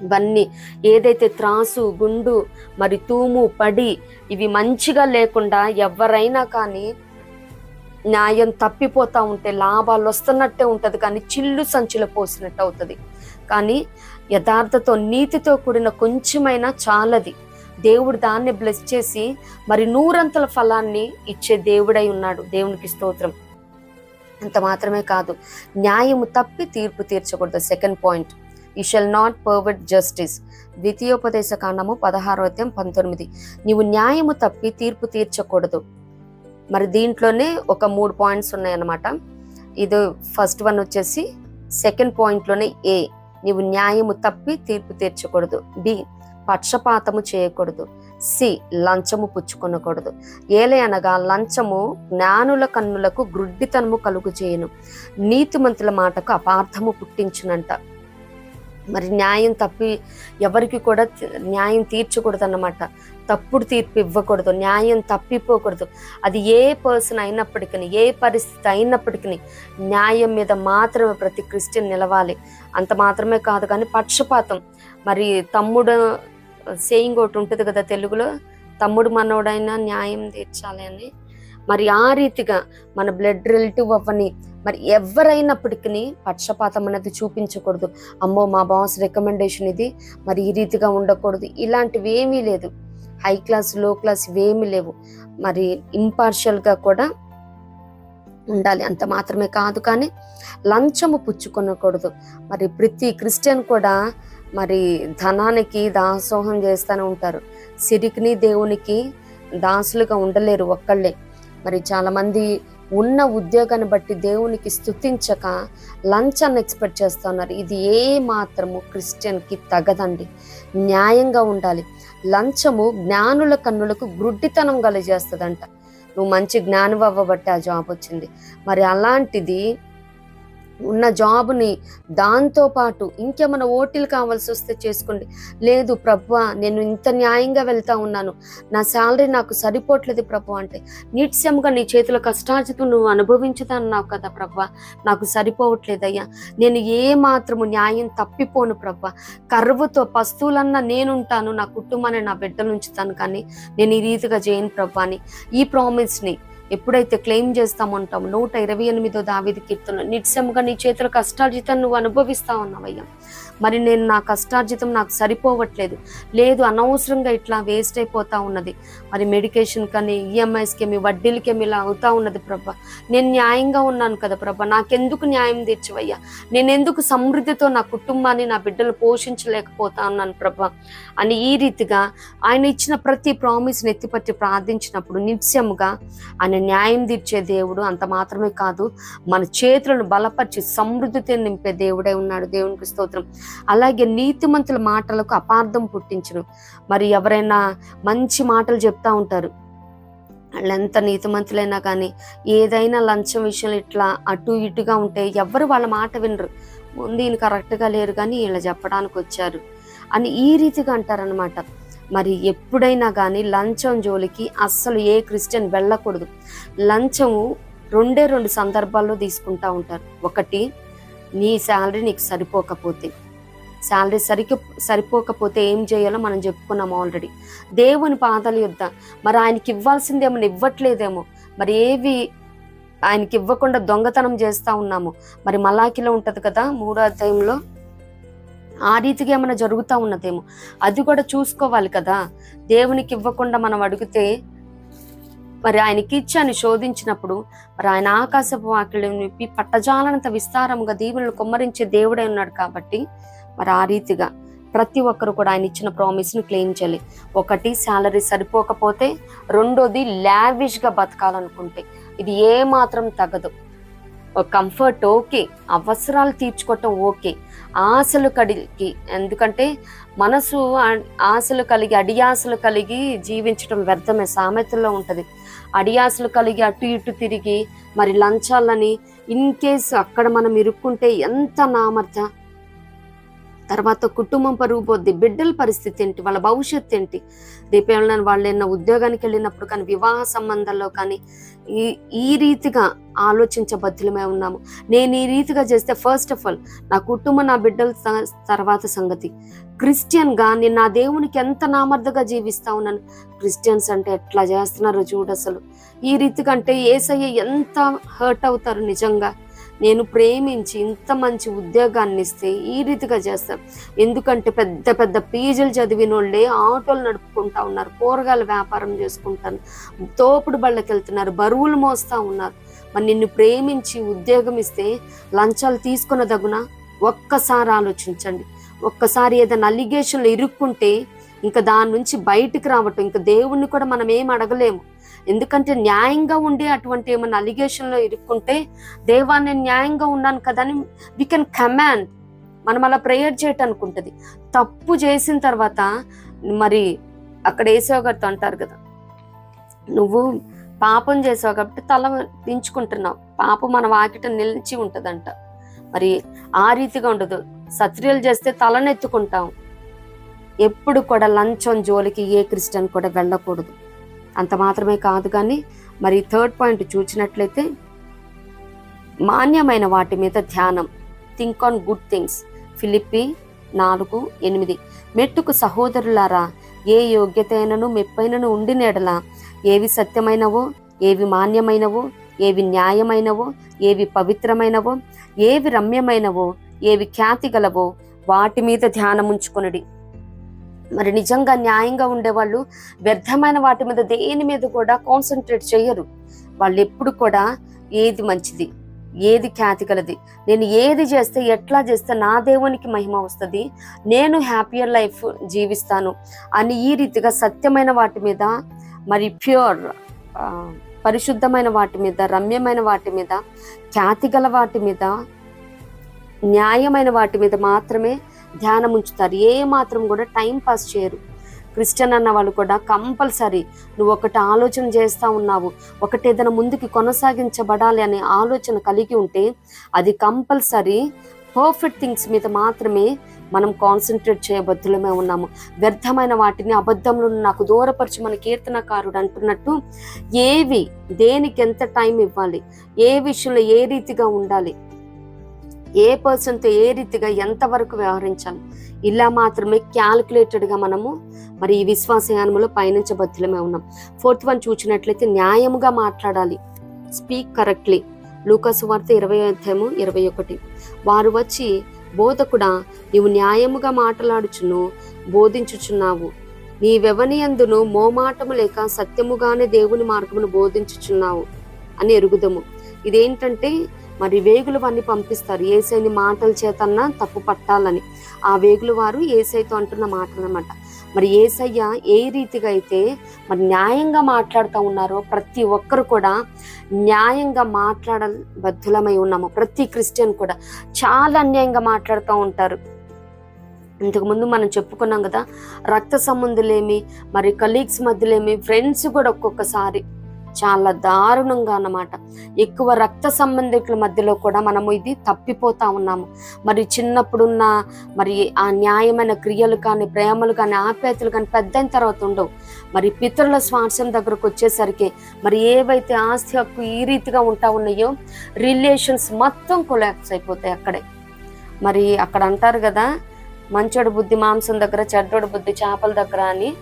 ఇవన్నీ ఏదైతే త్రాసు, గుండు, మరి తూము, పడి ఇవి మంచిగా లేకుండా ఎవరైనా కానీ న్యాయం తప్పిపోతూ ఉంటే లాభాలు వస్తున్నట్టే ఉంటుంది, కానీ చిల్లు సంచిలో పోసినట్టు అవుతుంది. కానీ యథార్థతో నీతితో కూడిన కొంచెమైనా చాలది. దేవుడు దాన్ని బ్లెస్ చేసి మరి 100 ఫలాన్ని ఇచ్చే దేవుడై ఉన్నాడు. దేవునికి స్తోత్రం. అంత మాత్రమే కాదు, న్యాయము తప్పి తీర్పు తీర్చకూడదు. Second point, you shall not pervert justice. ద్వితీయోపదేశ కాండము 16:19. నీవు న్యాయము తప్పి తీర్పు తీర్చకూడదు. మరి దీంట్లోనే ఒక 3 points ఉన్నాయన్నమాట. ఇది ఫస్ట్ వన్ వచ్చేసి సెకండ్ పాయింట్లోనే ఏ, నీవు న్యాయము తప్పి తీర్పు తీర్చకూడదు. బి, పక్షపాతము చేయకూడదు. సి, లంచము పుచ్చుకొనకూడదు. ఏలే అనగా లంచము జ్ఞానుల కన్నులకు గ్రుడ్డితనము కలుగు చేయను, నీతిమంతుల మాటకు అపార్థము పుట్టించునంట. మరి న్యాయం తప్పి ఎవరికి కూడా న్యాయం తీర్చకూడదు అన్నమాట. తప్పుడు తీర్పు ఇవ్వకూడదు, న్యాయం తప్పిపోకూడదు. అది ఏ పర్సన్ అయినప్పటికీ, ఏ పరిస్థితి అయినప్పటికీ న్యాయం మీద మాత్రమే ప్రతి క్రిస్టియన్ నిలవాలి. అంత మాత్రమే కాదు, కానీ పక్షపాతం, మరి తమ్ముడు సేయింగ్ ఒకటి ఉంటుంది కదా తెలుగులో, తమ్ముడు మనోడైనా న్యాయం తీర్చాలి అని. మరి ఆ రీతిగా మన బ్లడ్ రిలేటివ్ అవ్వని మరి ఎవరైనప్పటికీ పక్షపాతం అనేది చూపించకూడదు. అమ్మో మా బాస్ రికమెండేషన్ ఇది, మరి ఈ రీతిగా ఉండకూడదు, ఇలాంటివి ఏమీ లేదు. హై క్లాస్ లో క్లాస్ ఇవేమి లేవు. మరి ఇంపార్షియల్గా కూడా ఉండాలి. అంత మాత్రమే కాదు, కానీ లంచము పుచ్చుకొనకూడదు. మరి ప్రతి క్రిస్టియన్ కూడా మరి ధనానికి దాసోహం చేస్తూనే ఉంటారు. సిరికిని దేవునికి దాసులుగా ఉండలేరు ఒక్కళ్ళే. మరి చాలామంది ఉన్న ఉద్యోగాన్ని బట్టి దేవునికి స్తుతించక లంచాన్ని ఎక్స్పెక్ట్ చేస్తూ ఉన్నారు. ఇది ఏ మాత్రము క్రిస్టియన్కి తగదండి. న్యాయంగా ఉండాలి. లంచము జ్ఞానుల కన్నులకు గ్రుడ్డితనం కలిగేస్తుందంట. నువ్వు మంచి జ్ఞానం అవ్వబట్టి ఆ జాబ్ వచ్చింది. మరి అలాంటిది ఉన్న జాబ్ని దాంతో పాటు ఇంకేమైనా ఓటీలు కావాల్సి వస్తే చేసుకోండి. లేదు ప్రభువా, నేను ఇంత న్యాయంగా వెళ్తా ఉన్నాను, నా శాలరీ నాకు సరిపోవట్లేదు ప్రభు అంటే, నిత్యముగా నీ చేతిలో కష్టార్జితం నువ్వు అనుభవించుతాన్నావు కదా ప్రభువా, నాకు సరిపోవట్లేదయ్యా, నేను ఏ మాత్రము న్యాయం తప్పిపోను ప్రభువా, కరువుతో పస్తువులన్నా నేనుంటాను, నా కుటుంబాన్ని నా బిడ్డలు ఉంచుతాను, కానీ నేను ఈ రీతిగా చేయను ప్రభు అని ఈ ప్రామిస్ని ఎప్పుడైతే క్లెయిమ్ చేస్తామంటాము 128 దావీదు కీర్తనలో, నిత్యముగా నీ చేతుల కష్టార్జితం నువ్వు అనుభవిస్తా ఉన్నావయ్యా, మరి నేను నా కష్టార్జితం నాకు సరిపోవట్లేదు, లేదు అనవసరంగా ఇట్లా వేస్ట్ అయిపోతా ఉన్నది, మరి మెడికేషన్ కానీ ఈఎంఐస్కేమి వడ్డీలకేమి ఇలా అవుతా ఉన్నది ప్రభా, నేను న్యాయంగా ఉన్నాను కదా ప్రభా, నాకెందుకు న్యాయం తీర్చవయ్యా, నేనెందుకు సమృద్ధితో నా కుటుంబాన్ని నా బిడ్డలు పోషించలేకపోతా ఉన్నాను ప్రభా అని ఈ రీతిగా ఆయన ఇచ్చిన ప్రతి ప్రామిస్ని ఎత్తిపట్టి ప్రార్థించినప్పుడు నిత్యముగా ఆయన న్యాయం తీర్చే దేవుడు. అంత మాత్రమే కాదు, మన చేతులను బలపరిచి సమృద్ధితో నింపే దేవుడే ఉన్నాడు. దేవునికి స్తోత్రం. అలాగే నీతిమంతుల మాటలకు అపార్థం పుట్టించును. మరి ఎవరైనా మంచి మాటలు చెప్తా ఉంటారు, వాళ్ళు ఎంత నీతిమంతులైనా కానీ ఏదైనా లంచం విషయంలో ఇట్లా అటు ఇటుగా ఉంటే ఎవరు వాళ్ళ మాట వినరు. ముందు ఈయన కరెక్ట్గా లేరు కానీ వీళ్ళు చెప్పడానికి వచ్చారు అని ఈ రీతిగా అంటారనమాట. మరి ఎప్పుడైనా కానీ లంచం జోలికి అస్సలు ఏ క్రిస్టియన్ వెళ్ళకూడదు. లంచము 2 సందర్భాల్లో తీసుకుంటా ఉంటారు. ఒకటి, నీ శాలరీ నీకు సరిపోకపోతే, శాలరీ సరిపోకపోతే ఏం చేయాలో మనం చెప్పుకున్నాం ఆల్రెడీ. దేవుని పాదాల యొద్ద మరి ఆయనకి ఇవ్వాల్సిందేమో ఇవ్వట్లేదేమో, మరి ఏవి ఆయనకి ఇవ్వకుండా దొంగతనం చేస్తూ ఉన్నాము. మరి మలాకిలో ఉంటుంది కదా 3వ అధ్యాయంలో, ఆ రీతిగా ఏమైనా జరుగుతూ ఉన్నదేమో అది కూడా చూసుకోవాలి కదా. దేవునికి ఇవ్వకుండా మనం అడిగితే మరి ఆయనకి ఇచ్చాని శోధించినప్పుడు మరి ఆయన ఆకాశపు వాకిళ్ళను విప్పి పట్టజాలనంత విస్తారంగా దీవెనలు కుమ్మరించే దేవుడే ఉన్నాడు. కాబట్టి మరి ఆ రీతిగా ప్రతి ఒక్కరు కూడా ఆయన ఇచ్చిన ప్రామిస్ని క్లెయిమ్ చేయాలి. ఒకటి, శాలరీ సరిపోకపోతే. రెండోది, లావిష్గా బతకాలనుకుంటే. ఇది ఏ మాత్రం తగదు. కంఫర్ట్ ఓకే, అవసరాలు తీర్చుకోవటం ఓకే, ఆశలు కలిగి, ఎందుకంటే మనసు ఆశలు కలిగి అడియాసలు కలిగి జీవించడం వ్యర్థమే సామెతల్లో ఉంటుంది. అడియాసలు కలిగి అటు ఇటు తిరిగి మరి లంచాలని ఇన్ కేసు అక్కడ మనం ఇరుక్కుంటే ఎంత నామర్త, తర్వాత కుటుంబం పరుగు పోద్ది, బిడ్డల పరిస్థితి ఏంటి, వాళ్ళ భవిష్యత్తు ఏంటి, రేపేళ్ళని వాళ్ళు ఏమన్నా ఉద్యోగానికి వెళ్ళినప్పుడు కానీ వివాహ సంబంధాల్లో కానీ ఈ రీతిగా ఆలోచించబద్ధులమే ఉన్నాము. నేను ఈ రీతిగా చేస్తే ఫస్ట్ ఆఫ్ ఆల్ నా కుటుంబం నా బిడ్డల తర్వాత సంగతి. క్రిస్టియన్గా నేను నా దేవునికి ఎంత నామర్దగా జీవిస్తా ఉన్నాను. క్రిస్టియన్స్ అంటే ఎట్లా చేస్తున్నారో చూడు అసలు. ఈ రీతిగా అంటే యేసయ్య ఎంత హర్ట్ అవుతారు నిజంగా. నేను ప్రేమించి ఇంత మంచి ఉద్యోగాన్ని ఇస్తే ఈ రీతిగా చేస్తాను. ఎందుకంటే పెద్ద పెద్ద పీజీలు చదివిన వాళ్ళే ఆటోలు నడుపుకుంటా ఉన్నారు, కూరగాయల వ్యాపారం చేసుకుంటాను, తోపుడు బళ్ళకి వెళ్తున్నారు, బరువులు మోస్తూ ఉన్నారు. మరి నిన్ను ప్రేమించి ఉద్యోగం ఇస్తే లంచాలు తీసుకున్నదగునా? ఒక్కసారి ఆలోచించండి. ఒక్కసారి ఏదైనా అలిగేషన్లో ఇరుక్కుంటే ఇంకా దాని నుంచి బయటికి రావటం, ఇంకా దేవుణ్ణి కూడా మనం ఏం అడగలేము. ఎందుకంటే న్యాయంగా ఉండి అటువంటి ఏమైనా అలిగేషన్లో ఇరుక్కుంటే దేవా నేను న్యాయంగా ఉన్నాను కదా అని వి కెన్ కమాండ్, మనం అలా ప్రేయర్ చేయటానికి ఉంటుంది. తప్పు చేసిన తర్వాత మరి అక్కడ యేసయ్య గారితో అంటారు కదా, నువ్వు పాపం చేసావు కాబట్టి తల దించుకుంటున్నావు, పాపం మన వాకిట నిలిచి ఉంటుందంట. మరి ఆ రీతిగా ఉండదు. సత్క్రియలు చేస్తే తలనెత్తుకుంటాం. ఎప్పుడు కూడా లంచం జోలికి ఏ క్రిస్టియన్ కూడా వెళ్ళకూడదు. అంత మాత్రమే కాదు, కానీ మరి 3rd పాయింట్ చూసినట్లయితే మాన్యమైన వాటి మీద ధ్యానం, think on good things. Philippi 4:8. మెట్టుకు సహోదరులారా, ఏ యోగ్యత అయినను మెప్పైనను ఉండినేడలా, ఏవి సత్యమైనవో, ఏవి మాన్యమైనవో, ఏవి న్యాయమైనవో, ఏవి పవిత్రమైనవో, ఏవి రమ్యమైనవో, ఏవి ఖ్యాతి గలవో వాటి మీద ధ్యానముంచుకొనుడి. మరి నిజంగా న్యాయంగా ఉండేవాళ్ళు వ్యర్థమైన వాటి మీద దేని మీద కూడా కాన్సన్ట్రేట్ చేయరు. వాళ్ళు ఎప్పుడు కూడా ఏది మంచిది, ఏది ఖ్యాతి కలది, నేను ఏది చేస్తే ఎట్లా చేస్తే నా దేవునికి మహిమ వస్తుంది, నేను హ్యాపీయర్ లైఫ్ జీవిస్తాను అని ఈ రీతిగా సత్యమైన వాటి మీద, మరి ప్యూర్ పరిశుద్ధమైన వాటి మీద, రమ్యమైన వాటి మీద, ఖ్యాతి గల వాటి మీద, న్యాయమైన వాటి మీద మాత్రమే ధ్యానం ఉంచుతారు. ఏ మాత్రం కూడా టైం పాస్ చేయరు. క్రిస్టియన్ అన్న వాళ్ళు కూడా కంపల్సరీ నువ్వు ఒకటి ఆలోచన చేస్తూ ఉన్నావు, ఒకటి ఏదైనా ముందుకు కొనసాగించబడాలి అనే ఆలోచన కలిగి ఉంటే అది కంపల్సరీ పర్ఫెక్ట్ థింగ్స్ మీద మాత్రమే మనం కాన్సన్ట్రేట్ చేయబద్దులమే ఉన్నాము. వ్యర్థమైన వాటిని, అబద్ధములను నాకు దూరపరిచి మన కీర్తనకారుడు అంటున్నట్టు ఏవి దేనికి ఎంత టైం ఇవ్వాలి, ఏ విషయంలో ఏ రీతిగా ఉండాలి, ఏ పర్సన్తో ఏ రీతిగా ఎంతవరకు వ్యవహరించాలి, ఇలా మాత్రమే క్యాల్కులేటెడ్గా మనము మరి ఈ విశ్వాసయానములో పయనించబద్దులమే ఉన్నాం. 4th వన్ చూసినట్లయితే న్యాయముగా మాట్లాడాలి, స్పీక్ కరెక్ట్లీ. లూకాసు వార్త 20:21. వారు వచ్చి, బోధకుడా, నీవు న్యాయముగా మాట్లాడుచును బోధించుచున్నావు, నీవెవనియందును మోమాటము లేక సత్యముగానే దేవుని మార్గమును బోధించుచున్నావు అని ఎరుగుదము. ఇదేంటంటే మరి వేగులు వారిని పంపిస్తారు యేసయ్యని మాటల చేతన్నా తప్పు పట్టాలని. ఆ వేగులు వారు యేసయ్యతో అంటున్న మాటలు అన్నమాట. మరి యేసయ్య ఏ రీతిగా అయితే మరి న్యాయంగా మాట్లాడుతూ ఉన్నారో ప్రతి ఒక్కరు కూడా న్యాయంగా మాట్లాడబద్ధులమై ఉన్నాము. ప్రతి క్రిస్టియన్ కూడా చాలా అన్యాయంగా మాట్లాడుతూ ఉంటారు. ఇంతకుముందు మనం చెప్పుకున్నాం కదా, రక్త సంబంధులేమి, మరి కలీగ్స్ మధ్యలేమి, ఫ్రెండ్స్ కూడా ఒక్కొక్కసారి చాలా దారుణంగా అన్నమాట. ఎక్కువ రక్త సంబంధికుల మధ్యలో కూడా మనము ఇది తప్పిపోతా ఉన్నాము. మరి చిన్నప్పుడున్న మరి ఆ న్యాయమైన క్రియలు కానీ, ప్రేమలు కానీ, ఆప్యాయతలు కానీ పెద్దయిన తర్వాత ఉండవు. మరి పితరుల స్వార్థం దగ్గరకు వచ్చేసరికి మరి ఏవైతే ఆస్తి హక్కు ఈ రీతిగా ఉంటా ఉన్నాయో రిలేషన్స్ మొత్తం కొలాప్స్ అయిపోతాయి అక్కడే. మరి అక్కడ అంటారు కదా, మంచోడు బుద్ధి మాంసం దగ్గర, చెడ్డోడు బుద్ధి చేపల దగ్గర అని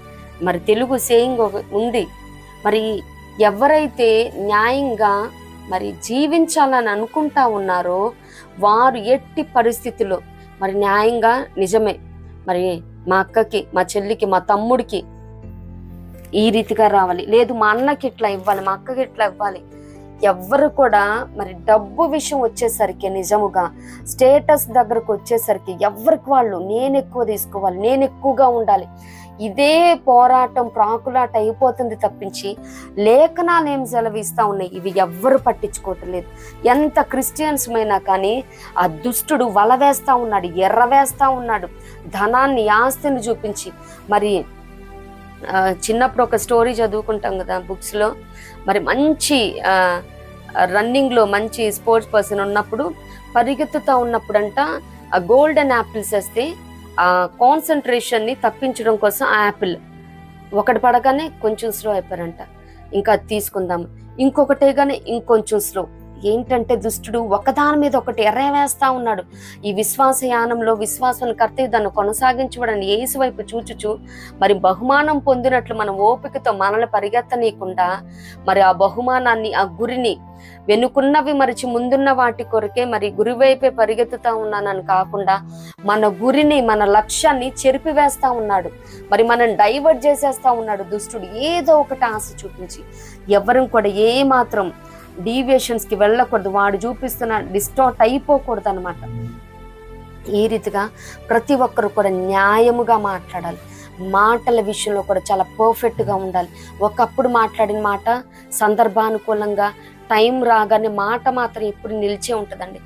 మరి తెలుగు సేయింగ్ ఉంది. మరి ఎవరైతే న్యాయంగా మరి జీవించాలని అనుకుంటా ఉన్నారో వారు ఎట్టి పరిస్థితుల్లో మరి న్యాయంగా, నిజమే మరి మా అక్కకి, మా చెల్లికి, మా తమ్ముడికి ఈ రీతిగా రావాలి, లేదు మా అన్నకి ఇట్లా ఇవ్వాలి, మా అక్కకి ఇట్లా ఇవ్వాలి. ఎవ్వరు కూడా మరి డబ్బు విషయం వచ్చేసరికి, నిజముగా స్టేటస్ దగ్గరకు వచ్చేసరికి ఎవరికి వాళ్ళు నేను ఎక్కువ తీసుకోవాలి, నేను ఎక్కువగా ఉండాలి, ఇదే పోరాటం ప్రాకులాట అయిపోతుంది తప్పించి లేఖనాలు ఏం సెలవిస్తా ఉన్నాయి ఇవి ఎవ్వరు పట్టించుకోవట్లేదు. ఎంత క్రిస్టియన్స్ అయినా కానీ ఆ దుష్టుడు వల వేస్తా ఉన్నాడు, ఎర్ర వేస్తా ఉన్నాడు, ధనాన్ని, ఆస్తిని చూపించి. మరి చిన్నప్పుడు ఒక స్టోరీ చదువుకుంటాం కదా బుక్స్లో, మరి మంచి రన్నింగ్లో మంచి స్పోర్ట్స్ పర్సన్ ఉన్నప్పుడు పరిగెత్తుతూ ఉన్నప్పుడంట ఆ గోల్డెన్ యాపిల్స్ వేస్తే ఆ కాన్సన్ట్రేషన్ని తప్పించడం కోసం ఆ యాపిల్ ఒకటి పడగానే కొంచెం స్లో అయిపోయారంట. ఇంకా తీసుకుందాం, ఇంకొకటేగానే ఇంకొంచెం స్లో. ఏంటంటే దుష్టుడు ఒకదాని మీద ఒకటి ఎర్రవేస్తా ఉన్నాడు. ఈ విశ్వాసయానంలో విశ్వాసం కర్తే దాన్ని కొనసాగించబడని యేసు వైపు చూచుచు మరి బహుమానం పొందినట్లు మన ఓపికతో మనల్ని పరిగెత్తనీయకుండా మరి ఆ బహుమానాన్ని, ఆ గురిని, వెనుకున్నవి మరిచి ముందున్న వాటి కొరకే మరి గురి వైపే పరిగెత్తుతా ఉన్నానని కాకుండా మన గురిని, మన లక్ష్యాన్ని చెరిపివేస్తా ఉన్నాడు. మరి మనం డైవర్ట్ చేసేస్తా ఉన్నాడు దుష్టుడు ఏదో ఒకటి ఆశ చూపించి. ఎవరు కూడా ఏ మాత్రం డీవియేషన్స్ కి వెళ్ళకూడదు, వాడు చూపిస్తున్న డిస్టార్ట్ అయిపోకూడదు అనమాట. ఈ రీతిగా ప్రతి ఒక్కరు కూడా న్యాయముగా మాట్లాడాలి. మాటల విషయంలో కూడా చాలా పర్ఫెక్ట్గా ఉండాలి. ఒకప్పుడు మాట్లాడిన మాట సందర్భానుకూలంగా టైం రాగానే మాట మాత్రం ఎప్పుడు నిలిచే ఉంటుందండి.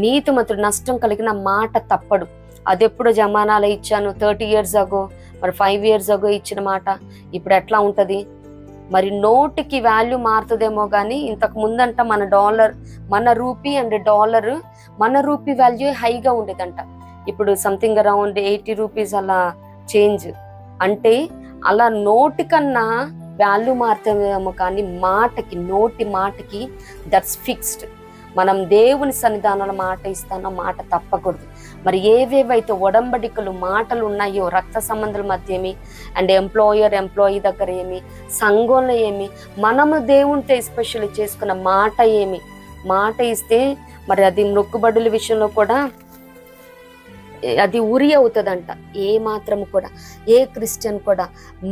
నీతిమంతుడు నష్టం కలిగిన మాట తప్పడు. అది ఎప్పుడు జమానాలో ఇచ్చాను 30 years అగో, మరి 5 years అగో ఇచ్చిన మాట ఇప్పుడు ఎట్లా ఉంటుంది? మరి నోటికి వాల్యూ మారుతుందేమో కానీ ఇంతకు ముందంట మన డాలర్, మన రూపీ అండ్ డాలర్, మన రూపీ వాల్యూ హైగా ఉండేదంట. ఇప్పుడు సంథింగ్ అరౌండ్ 80 rupees అలా చేంజ్. అంటే అలా నోటికన్నా వాల్యూ మారుతుందేమో కానీ మాటకి, నోటి మాటకి దట్స్ ఫిక్స్డ్. మనం దేవుని సన్నిధానంలో మాట ఇస్తానో మాట తప్పకూడదు. మరి ఏవేవైతే ఒడంబడికలు, మాటలు ఉన్నాయో రక్త సంబంధాల మధ్య ఏమి, అండ్ ఎంప్లాయీ దగ్గర ఏమి, సంఘంలో ఏమి, మనము దేవునితో ఎస్పెషల్లీ చేసుకున్న మాట ఏమి, మాట ఇస్తే మరి అది మొక్కుబడుల విషయంలో కూడా అది ఉరి అవుతుందంట. ఏ మాత్రం కూడా ఏ క్రిస్టియన్ కూడా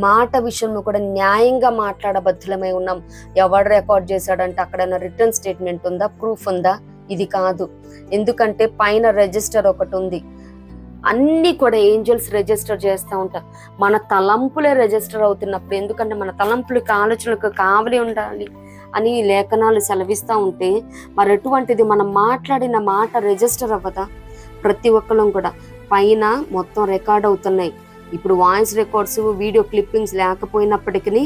మాట విషయంలో కూడా న్యాయంగా మాట్లాడబద్ధులమై ఉన్నాం. ఎవడు రికార్డ్ చేశాడంటే అక్కడ రిటర్న్ స్టేట్మెంట్ ఉందా, ప్రూఫ్ ఉందా? ఇది కాదు. ఎందుకంటే పైన రిజిస్టర్ ఒకటి ఉంది. అన్ని కూడా ఏంజల్స్ రిజిస్టర్ చేస్తూ ఉంటారు. మన తలంపులే రిజిస్టర్ అవుతున్నప్పుడు, ఎందుకంటే మన తలంపులకి ఆలోచనలకు కావలి ఉండాలి అని లేఖనాలు సెలవిస్తూ ఉంటే, మరి ఎటువంటిది మనం మాట్లాడిన మాట రిజిస్టర్ అవ్వదా? ప్రతి ఒక్కరం కూడా పైన మొత్తం రికార్డ్ అవుతున్నాయి. ఇప్పుడు వాయిస్ రికార్డ్స్, వీడియో క్లిప్పింగ్స్ లేకపోయినప్పటికీ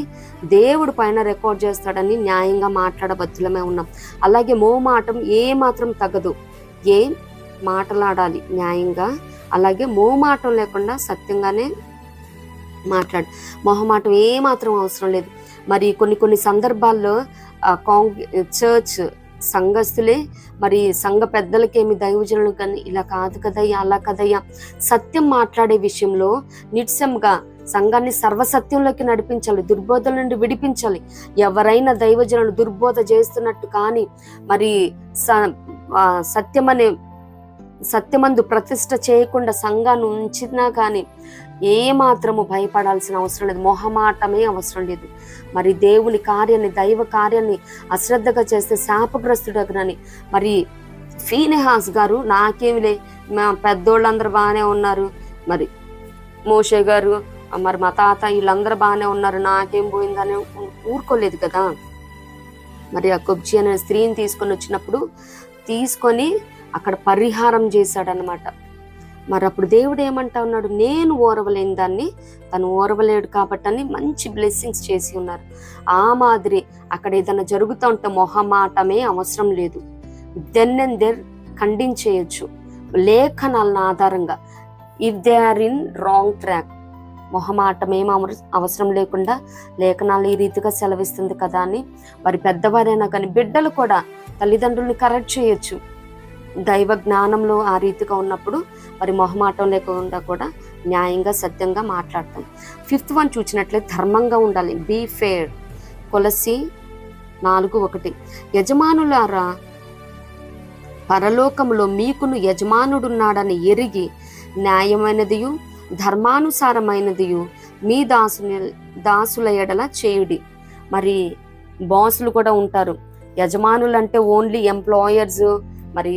దేవుడు పైన రికార్డ్ చేస్తాడని న్యాయంగా మాట్లాడబద్ధులమే ఉన్నాం. అలాగే మోమాటం ఏ మాత్రం తగదు. ఏ మాట్లాడాలి న్యాయంగా, అలాగే మోమాటం లేకుండా సత్యంగానే మాట్లాడు. మొహమాటం ఏ మాత్రం అవసరం లేదు. మరి కొన్ని సందర్భాల్లో చర్చ్ సంఘస్థులే మరి సంఘ పెద్దలకేమి దైవజనులు కానీ ఇలా కాదు కదయ్యా, అలా కదయ్యా, సత్యం మాట్లాడే విషయంలో నిత్యంగా సంఘాన్ని సర్వసత్యంలోకి నడిపించాలి, దుర్బోధల నుండి విడిపించాలి. ఎవరైనా దైవజనులు దుర్బోధ చేస్తున్నట్టు కానీ మరి సత్యమందు ప్రతిష్ట చేయకుండా సంఘాన్ని ఉంచినా కానీ ఏ మాత్రము భయపడాల్సిన అవసరం లేదు. మొహమాటమే అవసరం లేదు. మరి దేవుని కార్యాన్ని, దైవ కార్యాన్ని అశ్రద్ధగా చేస్తే శాపగ్రస్తుడగనని మరి ఫీనెహాస్ గారు, నాకేమిలే మా పెద్దోళ్ళందరూ బాగానే ఉన్నారు, మరి మోషే గారు, మరి మా తాత వీళ్ళందరూ బాగానే ఉన్నారు, నాకేం పోయిందని ఊరుకోలేదు కదా. మరి ఆ కొబ్జీ అనే స్త్రీని తీసుకొని అక్కడ పరిహారం చేశాడనమాట. మరి అప్పుడు దేవుడు ఏమంటా ఉన్నాడు, నేను ఓరవలేని దాన్ని తను ఓరవలేడు కాబట్టి అని మంచి బ్లెస్సింగ్స్ చేసి ఉన్నారు. ఆ మాదిరి అక్కడ ఏదైనా జరుగుతూ ఉంటే మొహమాటమే అవసరం లేదు. దెన్ అండ్ దేర్ ఖండించేయచ్చు లేఖనాలను ఆధారంగా. If they are in wrong track, మొహమాటమేం అవసరం లేకుండా లేఖనాలు ఈ రీతిగా సెలవిస్తుంది కదా అని మరి పెద్దవారైనా కానీ బిడ్డలు కూడా తల్లిదండ్రుల్ని కరెక్ట్ చేయొచ్చు. దైవ జ్ఞానంలో ఆ రీతిగా ఉన్నప్పుడు మరి మొహమాటం లేకుండా కూడా న్యాయంగా సత్యంగా మాట్లాడతాం. 5th వన్ చూసినట్లయితే ధర్మంగా ఉండాలి. Be fair. కొలస్సీ 4:1 యజమానులారా, పరలోకములో మీకును యజమానుడున్నాడని ఎరిగి న్యాయమైనదియు ధర్మానుసారమైనదియు మీ దాసుల ఎడల చేయుడి. మరి బాసులు కూడా ఉంటారు. యజమానులు అంటే ఓన్లీ ఎంప్లాయర్స్, మరి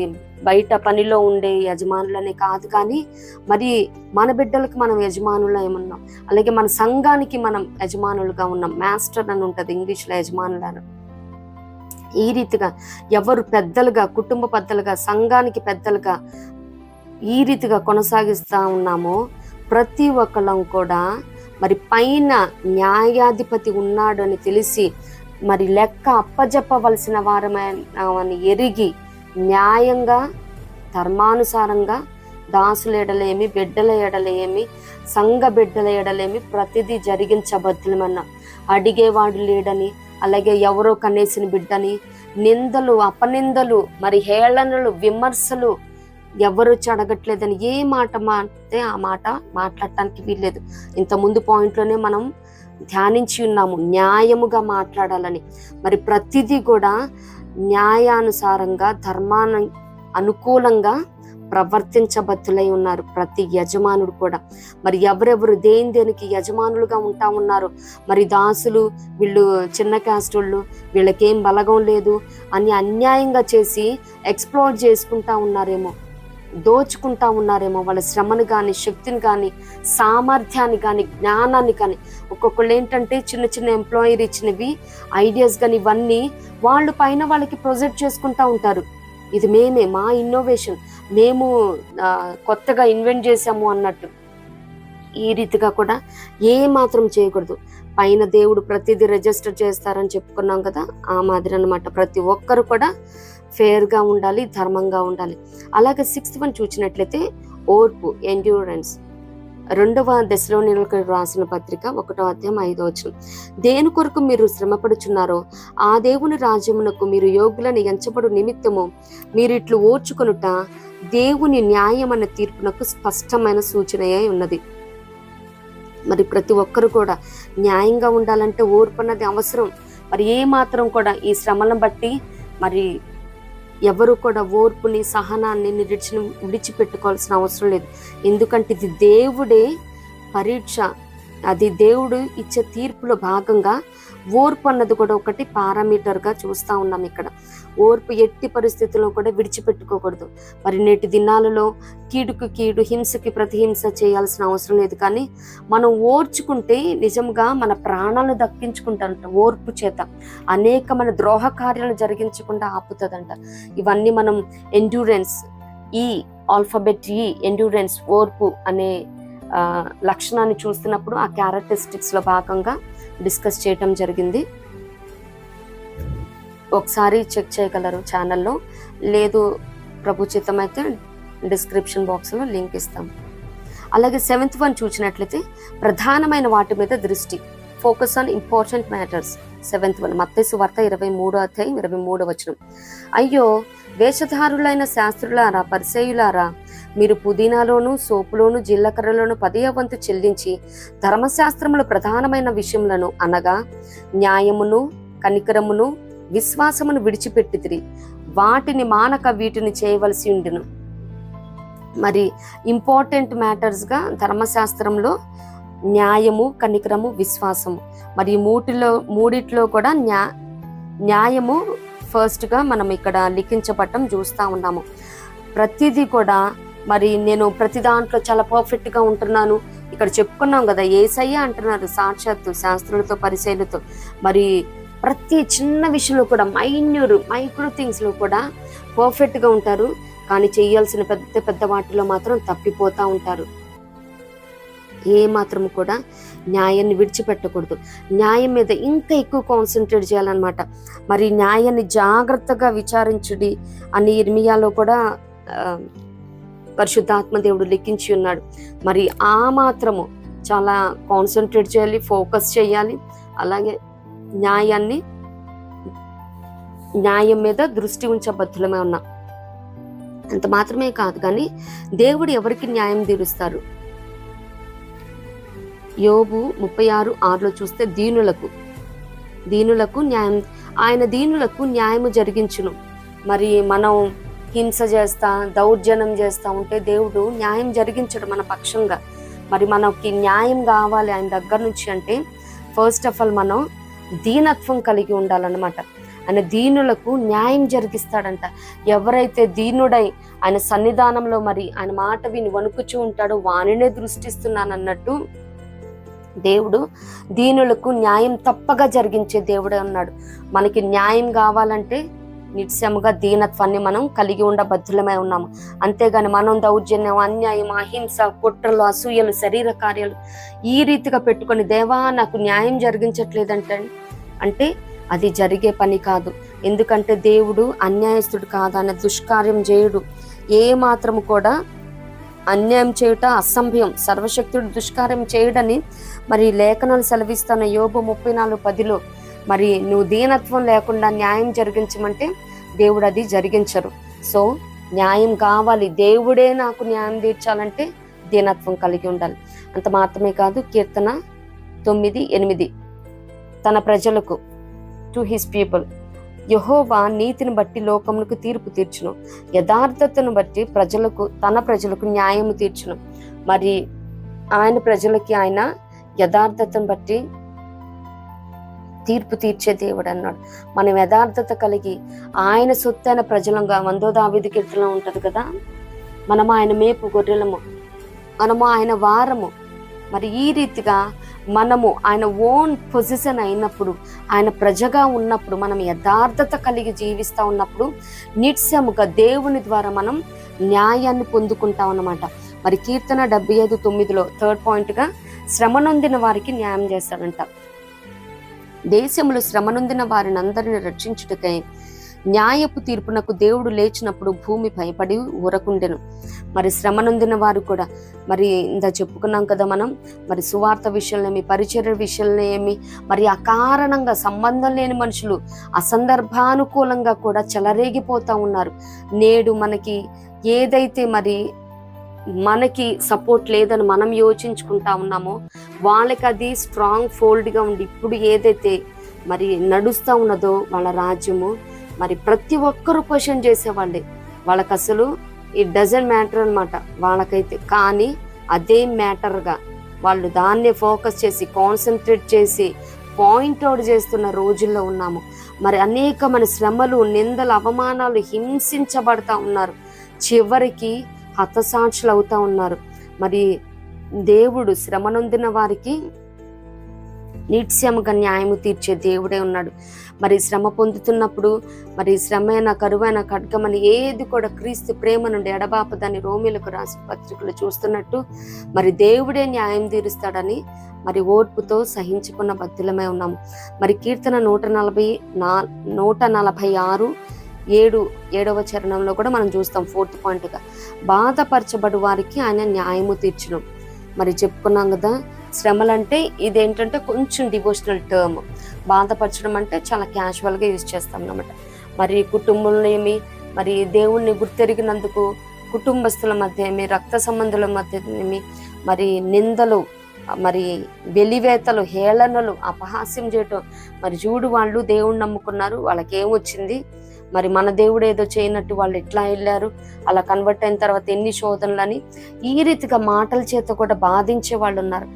బయట పనిలో ఉండే యజమానులనే కాదు, కానీ మరి మన బిడ్డలకు మనం యజమానులు ఏమన్నాం, అలాగే మన సంఘానికి మనం యజమానులుగా ఉన్నాం. మాస్టర్ అని ఉంటుంది ఇంగ్లీష్లో, యజమానులను. ఈ రీతిగా ఎవరు పెద్దలుగా, కుటుంబ పెద్దలుగా, సంఘానికి పెద్దలుగా ఈ రీతిగా కొనసాగిస్తా ఉన్నామో ప్రతి ఒక్కళ్ళం కూడా మరి పైన న్యాయాధిపతి ఉన్నాడు అని తెలిసి మరి లెక్క అప్పజెప్పవలసిన వారమని ఎరిగి న్యాయంగా ధర్మానుసారంగా దాసుల ఎడలేమి, బిడ్డల ఎడలేమి, సంఘ బిడ్డల ఎడలేమి ప్రతిదీ జరిగించబద్దులమన్నా. అడిగేవాడు లేడని, అలాగే ఎవరో కనేసిన బిడ్డని నిందలు, అపనిందలు, మరి హేళనలు, విమర్శలు ఎవరు అడగట్లేదని ఏ మాట మాట్లాడితే ఆ మాట మాట్లాడటానికి వీల్లేదు. ఇంతకుముందు పాయింట్లోనే మనం ధ్యానించి ఉన్నాము న్యాయముగా మాట్లాడాలని. మరి ప్రతిదీ కూడా న్యాయానుసారంగా, ధర్మాను అనుకూలంగా ప్రవర్తించబద్దులై ఉన్నారు ప్రతి యజమానుడు కూడా. మరి ఎవరెవరు దేనికి యజమానులుగా ఉంటా ఉన్నారు, మరి దాసులు వీళ్ళు చిన్న క్యాస్ట్ వాళ్ళు, వీళ్ళకేం బలగం లేదు అని అన్యాయంగా చేసి ఎక్స్ప్లోర్ చేసుకుంటా ఉన్నారేమో, దోచుకుంటా ఉన్నారేమో వాళ్ళ శ్రమను కానీ, శక్తిని కానీ, సామర్థ్యాన్ని కానీ, జ్ఞానాన్ని కానీ. ఒక్కొక్కళ్ళు ఏంటంటే చిన్న చిన్న ఎంప్లాయర్ ఇచ్చినవి ఐడియాస్ కానీ ఇవన్నీ వాళ్ళు పైన వాళ్ళకి ప్రొజెక్ట్ చేసుకుంటా ఉంటారు. ఇది మేమే, మా ఇన్నోవేషన్, మేము కొత్తగా ఇన్వెంట్ చేసాము అన్నట్టు. ఈ రీతిగా కూడా ఏ మాత్రం చేయకూడదు. పైన దేవుడు ప్రతిదీ రిజిస్టర్ చేస్తారని చెప్పుకున్నాం కదా, ఆ మాదిరి అన్నమాట. ప్రతి ఒక్కరు కూడా ఫేర్గా ఉండాలి, ధర్మంగా ఉండాలి. అలాగే 6th వన్ చూసినట్లయితే ఓర్పు, ఎండ్యూరెన్స్. 2వ దశలోనికైలకు రాసిన పత్రిక 1వ అధ్యాయం 5వ వచనం. దేని కొరకు మీరు శ్రమపడుచున్నారో ఆ దేవుని రాజ్యమునకు మీరు యోగ్యులను ఎంచబడు నిమిత్తము మీరు ఇట్లు ఓర్చుకొనుట దేవుని న్యాయమైన తీర్పునకు స్పష్టమైన సూచనయే ఉన్నది. మరి ప్రతి ఒక్కరు కూడా న్యాయంగా ఉండాలంటే ఓర్పు అన్నది అవసరం. మరి ఏ మాత్రం కూడా ఈ శ్రమలను బట్టి మరి ఎవరు కూడా ఓర్పుని, సహనాన్ని, నిరీక్షను విడిచిపెట్టుకోవాల్సిన అవసరం లేదు. ఎందుకంటే ఇది దేవుడే పరీక్ష, అది దేవుడు ఇచ్చే తీర్పులో భాగంగా ఓర్పు అన్నది కూడా ఒకటి పారామీటర్గా చూస్తూ ఉన్నాం ఇక్కడ. ఓర్పు ఎట్టి పరిస్థితుల్లో కూడా విడిచిపెట్టుకోకూడదు. మరి నేటి దినాలలో కీడుకు కీడు, హింసకి ప్రతిహింస చేయాల్సిన అవసరం లేదు. కానీ మనం ఓర్చుకుంటే నిజంగా మన ప్రాణాలను దక్కించుకుంటారంట. ఓర్పు చేత అనేకమైన ద్రోహ కార్యాలను జరిగించకుండా ఆపుతుందంట. ఇవన్నీ మనం ఎండ్యూరెన్స్, ఆల్ఫాబెట్ ఎండ్యూరెన్స్, ఓర్పు అనే లక్షణాన్ని చూస్తున్నప్పుడు ఆ క్యారెక్టరిస్టిక్స్లో భాగంగా డిస్కస్ చేయటం జరిగింది. ఒకసారి చెక్ చేయగలరు ఛానల్లో, లేదు ప్రభుచితం అయితే డిస్క్రిప్షన్ బాక్స్లో లింక్ ఇస్తాం. అలాగే 7th వన్ చూసినట్లయితే ప్రధానమైన వాటి మీద దృష్టి, focus on important matters. 7th one మత్తయి సువార్త 23:23. అయ్యో వేషధారులైన శాస్త్రులారా, పరిసయ్యులారా, మీరు పుదీనాలోను, సోపులోను, జీలకర్రలోను 10వ వంతు చెల్లించి ధర్మశాస్త్రములు ప్రధానమైన విషయములను అనగా న్యాయమును, కనికరమును, విశ్వాసమును విడిచిపెట్టితిరి. వాటిని మానక వీటిని చేయవలసి ఉండును. మరి ఇంపార్టెంట్ మ్యాటర్స్గా ధర్మశాస్త్రంలో న్యాయము, కనికరము, విశ్వాసము. మరి మూడిట్లో కూడా న్యాయము ఫస్ట్గా మనం ఇక్కడ లిఖించబడటం చూస్తూ ఉన్నాము. ప్రతిదీ కూడా మరి నేను ప్రతి దాంట్లో చాలా పర్ఫెక్ట్గా ఉంటున్నాను. ఇక్కడ చెప్పుకున్నాం కదా, యేసయ్య అంటున్నారు సాక్షాత్తు శాస్త్రులతో, పరిచయులతో. మరి ప్రతి చిన్న విషయంలో కూడా మైక్రో థింగ్స్లో కూడా పర్ఫెక్ట్గా ఉంటారు. కానీ చేయాల్సిన పెద్ద పెద్ద వాటిలో మాత్రం తప్పిపోతూ ఉంటారు. ఏ మాత్రం కూడా న్యాయాన్ని విడిచిపెట్టకూడదు. న్యాయం మీద ఇంకా ఎక్కువ కాన్సన్ట్రేట్ చేయాలన్నమాట. మరి న్యాయాన్ని జాగ్రత్తగా విచారించుడి అని ఇర్మియాలో కూడా పరిశుద్ధాత్మ దేవుడు లిఖించి ఉన్నాడు. మరి ఆ మాత్రము చాలా కాన్సన్ట్రేట్ చేయాలి, ఫోకస్ చేయాలి. అలాగే న్యాయం మీద దృష్టి ఉంచబద్ధులమే ఉన్నాం. అంత మాత్రమే కాదు, కానీ దేవుడు ఎవరికి న్యాయం తీరుస్తారు? యోబు 36:6 చూస్తే దీనులకు న్యాయం, ఆయన దీనులకు న్యాయము జరిగించును. మరి మనం హింస చేస్తా, దౌర్జన్యం చేస్తా ఉంటే దేవుడు న్యాయం జరిగించడు మన పక్షంగా. మరి మనకి న్యాయం కావాలి ఆయన దగ్గర నుంచి అంటే ఫస్ట్ ఆఫ్ ఆల్ మనం దీనత్వం కలిగి ఉండాలన్నమాట. ఆయన దీనులకు న్యాయం జరిగిస్తాడంట. ఎవరైతే దీనుడై ఆయన సన్నిధానంలో మరి ఆయన మాట విని వణుకుచూ ఉంటాడో వానినే దృష్టిస్తున్నానన్నట్టు దేవుడు దీనులకు న్యాయం తప్పగా జరిగించే దేవుడే ఉన్నాడు. మనకి న్యాయం కావాలంటే నిత్యముగా దీనత్వాన్ని మనం కలిగి ఉండబద్ధులమై ఉన్నాము. అంతేగాని మనం దౌర్జన్యం, అన్యాయం, అహింస, కుట్రలు, అసూయలు, శరీర కార్యాలు ఈ రీతిగా పెట్టుకొని దేవా నాకు న్యాయం జరిగించట్లేదంటే అది జరిగే పని కాదు. ఎందుకంటే దేవుడు అన్యాయస్తుడు కాదు, ఆయన దుష్కార్యం చేయుడు. ఏ మాత్రము కూడా అన్యాయం చేయుట అసంభవం. సర్వశక్తుడు దుష్కార్యం చేయడని మరి లేఖనాలు సెలవిస్తున్న యోబు 34:10 మరి నువ్వు దీనత్వం లేకుండా న్యాయం జరిగించమంటే దేవుడు అది జరిగించరు. సో న్యాయం కావాలి, దేవుడే నాకు న్యాయం తీర్చాలంటే దీనత్వం కలిగి ఉండాలి. అంత మాత్రమే కాదు, కీర్తన 9:8 తన ప్రజలకు, టు హిస్ పీపుల్, యెహోవా నీతిని బట్టి లోకములకు తీర్పు తీర్చును, యథార్థతను బట్టి తన ప్రజలకు న్యాయము తీర్చును. మరి ఆయన ప్రజలకి ఆయన యథార్థతను బట్టి తీర్పు తీర్చే దేవుడు అన్నాడు. మనం యథార్థత కలిగి ఆయన సొత్తైన ప్రజలంగా 100వ దావీదు కీర్తనలో ఉంటది కదా, మనము ఆయన మేపు గొర్రెలము, మనము ఆయన వారము. మరి ఈ రీతిగా మనము ఆయన ఓన్ పొజిషన్ అయినప్పుడు, ఆయన ప్రజగా ఉన్నప్పుడు, మనం యథార్థత కలిగి జీవిస్తూ ఉన్నప్పుడు నిత్యముగా దేవుని ద్వారా మనం న్యాయాన్ని పొందుకుంటాం అన్నమాట. మరి కీర్తన 75:9 థర్డ్ పాయింట్గా శ్రమ నొందిన వారికి న్యాయం చేస్తాడంట. దేశములు శ్రమ నొందిన వారిని అందరిని రక్షించుటకై న్యాయపు తీర్పునకు దేవుడు లేచినప్పుడు భూమి భయపడి ఊరకుండెను. మరి శ్రమ నొందిన వారు కూడా మరి ఇంత చెప్పుకున్నాం కదా మనం, మరి సువార్త విషయంలో ఏమి, పరిచర్య విషయంలో ఏమి, మరి అకారణంగా సంబంధం లేని మనుషులు అసందర్భానుకూలంగా కూడా చెలరేగిపోతూ ఉన్నారు. నేడు మనకి ఏదైతే మరి మనకి సపోర్ట్ లేదని మనం యోచించుకుంటా ఉన్నామో వాళ్ళకి అది స్ట్రాంగ్ ఫోల్డ్గా ఉండి ఇప్పుడు ఏదైతే మరి నడుస్తూ ఉన్నదో వాళ్ళ రాజ్యము మరి ప్రతి ఒక్కరూ క్వశ్చన్ చేసేవాళ్ళే. వాళ్ళకి అసలు ఇట్ డజంట్ మ్యాటర్ అనమాట వాళ్ళకైతే. కానీ అదే మ్యాటర్గా వాళ్ళు దాన్నే ఫోకస్ చేసి కాన్సన్ట్రేట్ చేసి పాయింట్అవుట్ చేస్తున్న రోజుల్లో ఉన్నాము. మరి అనేకమైన శ్రమలు, నిందలు, అవమానాలు, హింసించబడతా ఉన్నారు. చివరికి హతసాక్షులు అవుతా ఉన్నారు. మరి దేవుడు శ్రమ నొందిన వారికి నిత్యముగా న్యాయము తీర్చే దేవుడే ఉన్నాడు. మరి శ్రమ పొందుతున్నప్పుడు మరి శ్రమైన, కరువైన, ఖడ్గమని ఏది కూడా క్రీస్తు ప్రేమ నుండి ఎడబాపదని రోమిలకు రాసిన పత్రికలు చూస్తున్నట్టు మరి దేవుడే న్యాయం తీరుస్తాడని మరి ఓర్పుతో సహించుకున్న బద్దులమై ఉన్నాము. మరి కీర్తన 146:7వ చరణంలో కూడా మనం చూస్తాం 4th పాయింట్గా, బాధపరచబడు వారికి ఆయన న్యాయము తీర్చును. మరి చెప్పుకున్నాం కదా, శ్రమలంటే ఇదేంటంటే కొంచెం డివోషనల్ టర్మ్. బాధపరచడం అంటే చాలా క్యాజువల్గా యూజ్ చేస్తాం అన్నమాట. మరి కుటుంబంలో ఏమి, మరి దేవుణ్ణి గుర్తెరిగినందుకు కుటుంబస్తుల మధ్య ఏమి, రక్త సంబంధుల మధ్య ఏమి, మరి నిందలు, మరి వెలివేతలు, హేళనలు, అపహాస్యం చేయటం. మరి చూడు, వాళ్ళు దేవుణ్ణి నమ్ముకున్నారు, వాళ్ళకి ఏమొచ్చింది, మరి మన దేవుడు ఏదో చేయనట్టు వాళ్ళు ఎట్లా వెళ్ళారు, అలా కన్వర్ట్ అయిన తర్వాత ఎన్ని శోధనలని ఈ రీతిగా మాటల చేత కూడా బాధించే వాళ్ళు ఉన్నారు.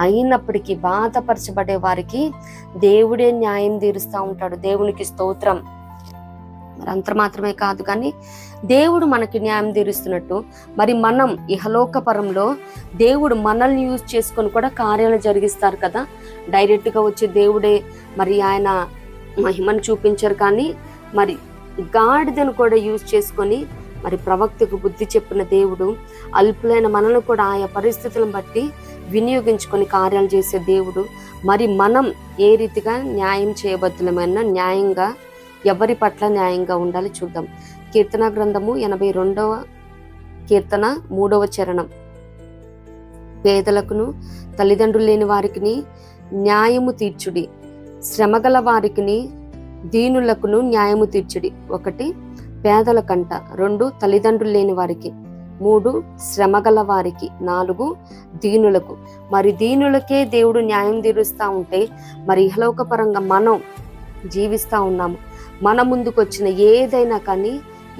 అయినప్పటికీ బాధపరచబడే వారికి దేవుడే న్యాయం తీరుస్తూ ఉంటాడు. దేవునికి స్తోత్రం. మరి అంత మాత్రమే కాదు, కానీ దేవుడు మనకి న్యాయం తీరుస్తున్నట్టు మరి మనం ఇహలోక పరంలో దేవుడు మనల్ని యూజ్ చేసుకొని కూడా కార్యాలు జరిగిస్తారు కదా. డైరెక్ట్గా వచ్చి దేవుడే మరి ఆయన మహిమను చూపించారు, కానీ మరి గాడిదను కూడా యూజ్ చేసుకొని మరి ప్రవక్తకు బుద్ధి చెప్పిన దేవుడు అల్పులైన మనల్ని కూడా ఆయా పరిస్థితులను బట్టి వినియోగించుకొని కార్యాలు చేసే దేవుడు. మరి మనం ఏ రీతిగా న్యాయం చేయబద్దులమైన న్యాయంగా ఎవరి పట్ల న్యాయంగా ఉండాలి చూద్దాం. కీర్తన గ్రంథము 82వ కీర్తన 3వ చరణం, పేదలకును తల్లిదండ్రులు లేని వారికి న్యాయము తీర్చుడి, శ్రమగల వారికి దీనులకును న్యాయము తీర్చుడి. 1 పేదల కంట, 2 తల్లిదండ్రులు లేని వారికి, 3 శ్రమగల వారికి, 4 దీనులకు. మరి దీనులకే దేవుడు న్యాయం తీరుస్తూ ఉంటే మరి ఇహలోక పరంగా మనం జీవిస్తూ ఉన్నాము. మన ముందుకు వచ్చిన ఏదైనా కానీ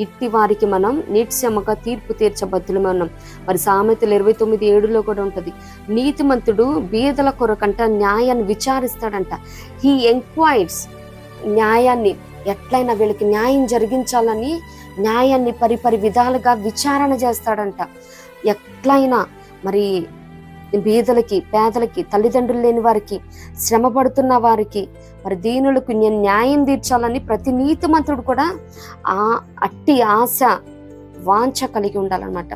ఇట్టి వారికి మనం నిత్యముగా తీర్పు తీర్చబద్దులమే ఉన్నాం. మరి సామెతలు 29:7లో కూడా ఉంటుంది, నీతిమంతుడు బీదల కొరకంట న్యాయాన్ని విచారిస్తాడంట. హీ ఎంక్వైర్స్, న్యాయాన్ని ఎట్లయినా వీళ్ళకి న్యాయం జరిగించాలని న్యాయాన్ని పరిపరి విధాలుగా విచారణ చేస్తాడంట. ఎట్లయినా మరి బీదలకి, పేదలకి, తల్లిదండ్రులు లేని వారికి, శ్రమ పడుతున్న వారికి, మరి దీనులకు న్యాయం తీర్చాలని ప్రతి నీతిమంతుడు కూడా అట్టి ఆశ, వాంఛ కలిగి ఉండాలన్నమాట.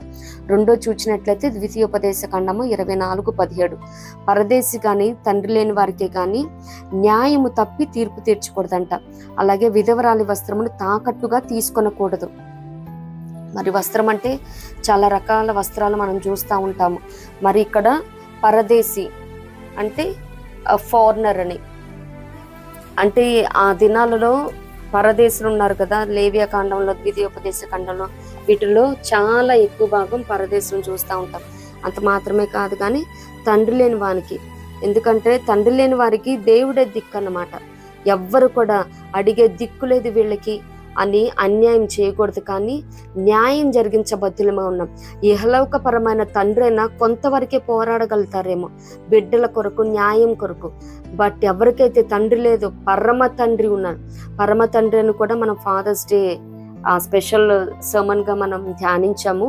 2 చూచినట్లయితే ద్వితీయోపదేశ ఖండము 24:17, పరదేశి కానీ తండ్రి లేని వారికే కానీ న్యాయము తప్పి తీర్పు తీర్చకూడదంట. అలాగే విధవరాలి వస్త్రమును తాకట్టుగా తీసుకొనకూడదు. మరి వస్త్రం అంటే చాలా రకాల వస్త్రాలు మనం చూస్తూ ఉంటాము. మరి ఇక్కడ పరదేశి అంటే ఫారినర్ అని, అంటే ఆ దినాలలో పరదేశులు ఉన్నారు కదా. లేవియా కాండంలో, ద్వితీయోపదేశ ఖండంలో వీటిల్లో చాలా ఎక్కువ భాగం పరదేశం చూస్తూ ఉంటాం. అంత మాత్రమే కాదు, కానీ తండ్రి లేని వానికి, ఎందుకంటే తండ్రి లేని వారికి దేవుడే దిక్కు అన్నమాట. ఎవ్వరు కూడా అడిగే దిక్కు లేదు వీళ్ళకి అని అన్యాయం చేయకూడదు, కానీ న్యాయం జరిగించబద్దులమే ఉన్నాం. ఇహలౌకపరమైన తండ్రి అయినా కొంతవరకే పోరాడగలుగుతారేమో బిడ్డల కొరకు, న్యాయం కొరకు. బట్ ఎవరికైతే తండ్రి లేదో పరమ తండ్రి ఉన్నాడు. పరమ తండ్రి అని కూడా మనం ఫాదర్స్ డే ఆ స్పెషల్ సర్మన్ గా మనం ధ్యానించాము.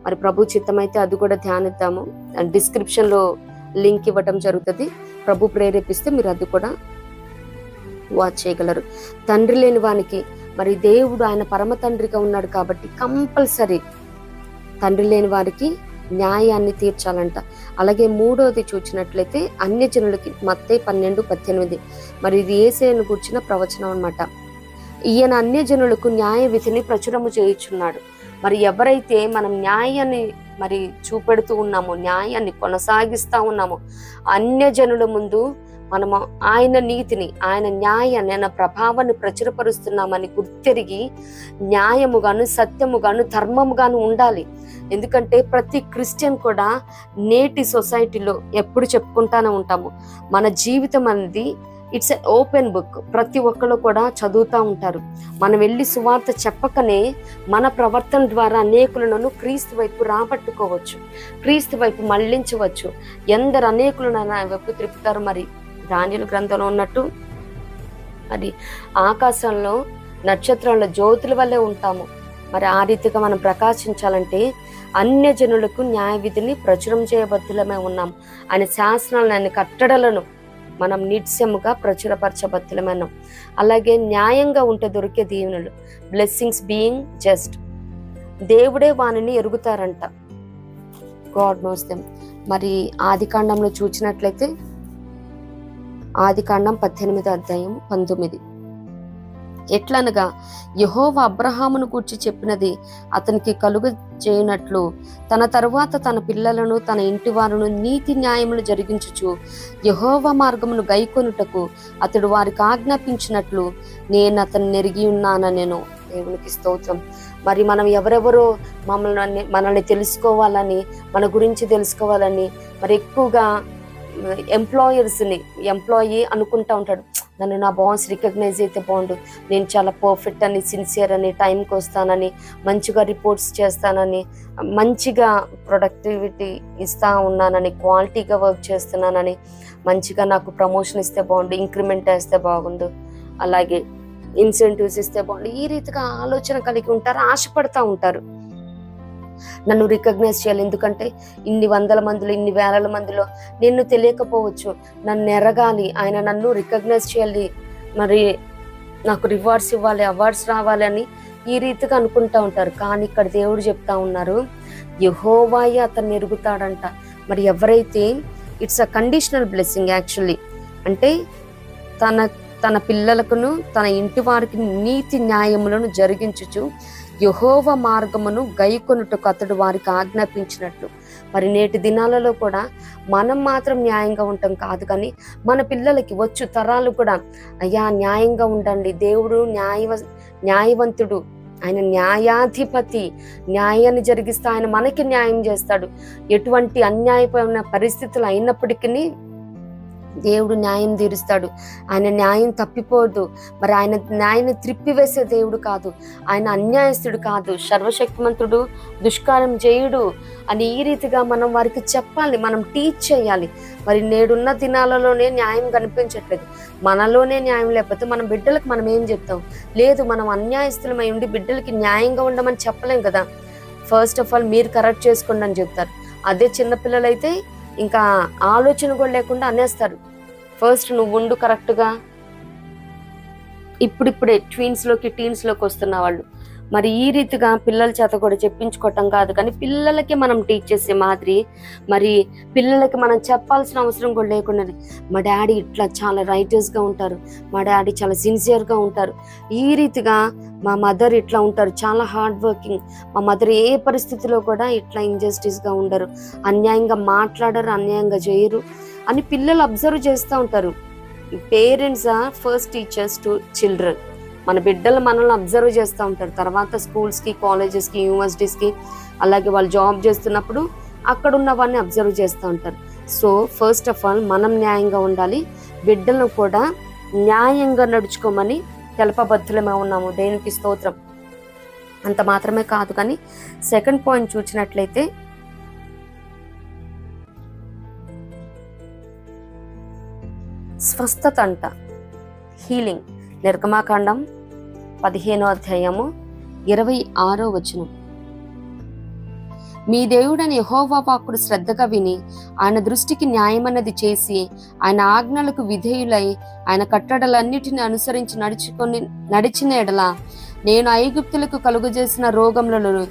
మరి ప్రభు చిత్తమైతే అది కూడా ధ్యానిద్దాము. డిస్క్రిప్షన్లో లింక్ ఇవ్వటం జరుగుతుంది. ప్రభు ప్రేరేపిస్తే మీరు అది కూడా వాచ్ చేయగలరు. తండ్రి లేని వానికి మరి దేవుడు ఆయన పరమ తండ్రిగా ఉన్నాడు కాబట్టి కంపల్సరీ తండ్రి లేని వారికి న్యాయాన్ని తీర్చాలంట. అలాగే 3వది చూసినట్లయితే అన్యజనులకి, మత్తయి 12:18. మరి ఇది యేసయ్యను కూర్చిన ప్రవచనం అన్నమాట. ఈయన అన్యజనులకు న్యాయ విధిని ప్రచురము చేయుచున్నాడు. మరి ఎవరైతే మనం న్యాయాన్ని మరి చూపెడుతూ ఉన్నామో, న్యాయాన్ని కొనసాగిస్తూ ఉన్నామో, అన్యజనుల ముందు మనము ఆయన నీతిని, ఆయన న్యాయాన్ని, ఆయన ప్రభావాన్ని ప్రచురపరుస్తున్నామని గుర్తెరిగి న్యాయముగాను, సత్యముగాను, ధర్మముగాను ఉండాలి. ఎందుకంటే ప్రతి క్రిస్టియన్ కూడా నేటి సొసైటీలో ఎప్పుడు చెప్పుకుంటానే ఉంటాము, మన జీవితం అనేది ఇట్స్ ఎ ఓపెన్ బుక్. ప్రతి ఒక్కరు కూడా చదువుతూ ఉంటారు. మనం వెళ్ళి సువార్త చెప్పకనే మన ప్రవర్తన ద్వారా అనేకులను క్రీస్తు వైపు రాబట్టుకోవచ్చు, క్రీస్తు వైపు మళ్లించవచ్చు. ఎందరు అనేకులను వైపు త్రిప్పుతారు. మరి దానియేలు గ్రంథంలో ఉన్నట్టు మరి ఆకాశంలో నక్షత్రాల జ్యోతుల వల్లే ఉంటాము. మరి ఆ రీతిగా మనం ప్రకాశించాలంటే అన్యజనులకు న్యాయ విధిని ప్రచురం చేయబద్ధులమే ఉన్నాం. ఆయన శాసనాలను, ఆయన కట్టడలను మనం నిత్యముగా ప్రచురపరచబద్ధులమన్నాం. అలాగే న్యాయంగా ఉంటే దొరికే దీవెనలు, బ్లెస్సింగ్స్ బీయింగ్ జస్ట్, దేవుడే వానిని ఎరుగుతారంట. God knows them. మరి ఆదికాండంలో చూసినట్లయితే ఆదికాండం 18:19 ఎట్లనగా యెహోవా అబ్రహామును గూర్చి చెప్పినది అతనికి కలుగ చేయనట్లు తన తరువాత తన పిల్లలను తన ఇంటి వారును నీతి న్యాయములు జరిగించుచు యెహోవా మార్గమును గైకొనుటకు అతడు వారికి ఆజ్ఞాపించినట్లు నేను అతన్ని ఎరిగి ఉన్నానెను. దేవునికి స్తోత్రం. మరి మనం ఎవరెవరో మనల్ని తెలుసుకోవాలని, మన గురించి తెలుసుకోవాలని మరి ఎక్కువగా ఎంప్లాయీ అనుకుంటా ఉంటాడు, నన్ను నా బాస్ రికగ్నైజ్ అయితే బాగుండు, నేను చాలా పర్ఫెక్ట్ అని, సిన్సియర్ అని, టైంకి వస్తానని, మంచిగా రిపోర్ట్స్ చేస్తానని, మంచిగా ప్రొడక్టివిటీ ఇస్తా ఉన్నానని, క్వాలిటీగా వర్క్ చేస్తున్నానని, మంచిగా నాకు ప్రమోషన్ ఇస్తే బాగుండు, ఇంక్రిమెంట్ వేస్తే బాగుండు, అలాగే ఇన్సెంటివ్స్ ఇస్తే బాగుండు. ఈ రీతిగా ఆలోచన కలిగి ఉంటారు, ఆశపడతా ఉంటారు. నన్ను రికగ్నైజ్ చేయాలి, ఎందుకంటే ఇన్ని వందల మందిలో, ఇన్ని వేల మందిలో నిన్ను తెలియకపోవచ్చు, నన్ను ఎరగాలి, ఆయన నన్ను రికగ్నైజ్ చేయాలి, మరి నాకు రివార్డ్స్ ఇవ్వాలి, అవార్డ్స్ రావాలి అని ఈ రీతిగా అనుకుంటా ఉంటారు. కానీ ఇక్కడ దేవుడు చెప్తా ఉన్నారు, యెహోవాయే అతన్ని ఎరుగుతాడంట. మరి ఎవరైతే, it's a conditional blessing actually, అంటే తన పిల్లలకును తన ఇంటి వారికి నీతి న్యాయములను జరిగించుచు యెహోవా మార్గమును గైకొనుటకు అతడు వారికి ఆజ్ఞాపించినట్లు. మరి నేటి దినాలలో కూడా మనం మాత్రం న్యాయంగా ఉంటాం కాదు, కానీ మన పిల్లలకి వచ్చు తరాలు కూడా, అయ్యా న్యాయంగా ఉండండి, దేవుడు న్యాయవంతుడు, ఆయన న్యాయాధిపతి, న్యాయాన్ని జరిగిస్తే ఆయన మనకి న్యాయం చేస్తాడు. ఎటువంటి అన్యాయమైన పరిస్థితులు అయినప్పటికీ దేవుడు న్యాయం తీరుస్తాడు. ఆయన న్యాయం తప్పిపోదు. మరి ఆయన న్యాయాన్ని త్రిప్పివేసే దేవుడు కాదు, ఆయన అన్యాయస్తుడు కాదు, సర్వశక్తిమంతుడు, దుష్కారం చేయుడు అని ఈ రీతిగా మనం వారికి చెప్పాలి, మనం టీచ్ చేయాలి. మరి నేడున్న దినాలలోనే న్యాయం కనిపించట్లేదు, మనలోనే న్యాయం లేకపోతే మన బిడ్డలకు మనం ఏం చెప్తాం? లేదు, మనం అన్యాయస్తులమై ఉండి బిడ్డలకి న్యాయంగా ఉండమని చెప్పలేం కదా. ఫస్ట్ ఆఫ్ ఆల్ మీరు కరెక్ట్ చేసుకోండి అని చెప్తారు. అదే చిన్నపిల్లలైతే ఇంకా ఆలోచన కూడా లేకుండా అనేస్తారు, ఫస్ట్ నువ్వు ఉండు కరెక్ట్గా. ఇప్పుడిప్పుడే టీన్స్లోకి వస్తున్న వాళ్ళు మరి ఈ రీతిగా పిల్లల చేత కూడా చెప్పించుకోవటం కాదు, కానీ పిల్లలకి మనం టీచ్ చేసే మాదిరి, మరి పిల్లలకి మనం చెప్పాల్సిన అవసరం కూడా లేకుండా, మా డాడీ ఇట్లా చాలా రైటర్స్గా ఉంటారు, మా డాడీ చాలా సిన్సియర్గా ఉంటారు, ఈ రీతిగా మా మదర్ ఇట్లా ఉంటారు, చాలా హార్డ్ వర్కింగ్, మా మదర్ ఏ పరిస్థితిలో కూడా ఇట్లా ఇంజస్టిస్గా ఉండరు, అన్యాయంగా మాట్లాడరు, అన్యాయంగా చేయరు అని పిల్లలు అబ్జర్వ్ చేస్తూ ఉంటారు. Parents are first teachers to children. మన బిడ్డలు మనల్ని అబ్జర్వ్ చేస్తూ ఉంటారు. తర్వాత స్కూల్స్కి, కాలేజెస్కి, యూనివర్సిటీస్కి, అలాగే వాళ్ళు జాబ్ చేస్తున్నప్పుడు అక్కడ ఉన్న వాడిని అబ్జర్వ్ చేస్తూ ఉంటారు. సో ఫస్ట్ ఆఫ్ ఆల్ మనం న్యాయంగా ఉండాలి, బిడ్డలను కూడా న్యాయంగా నడుచుకోమని తెలపబద్ధులమే ఉన్నాము. దేవునికి స్తోత్రం. అంత మాత్రమే కాదు, కానీ సెకండ్ పాయింట్ చూసినట్లయితే స్వస్థత అంట, హీలింగ్. నిర్గమాకాండం 15:26 మీ దేవుడని యెహోవా వాక్కును శ్రద్ధగా విని ఆయన దృష్టికి న్యాయమన్నది చేసి ఆయన ఆజ్ఞలకు విధేయులై ఆయన కట్టడలన్నిటిని అనుసరించి నడిచిన ఎడల నేను ఐగుప్తులకు కలుగజేసిన రోగములను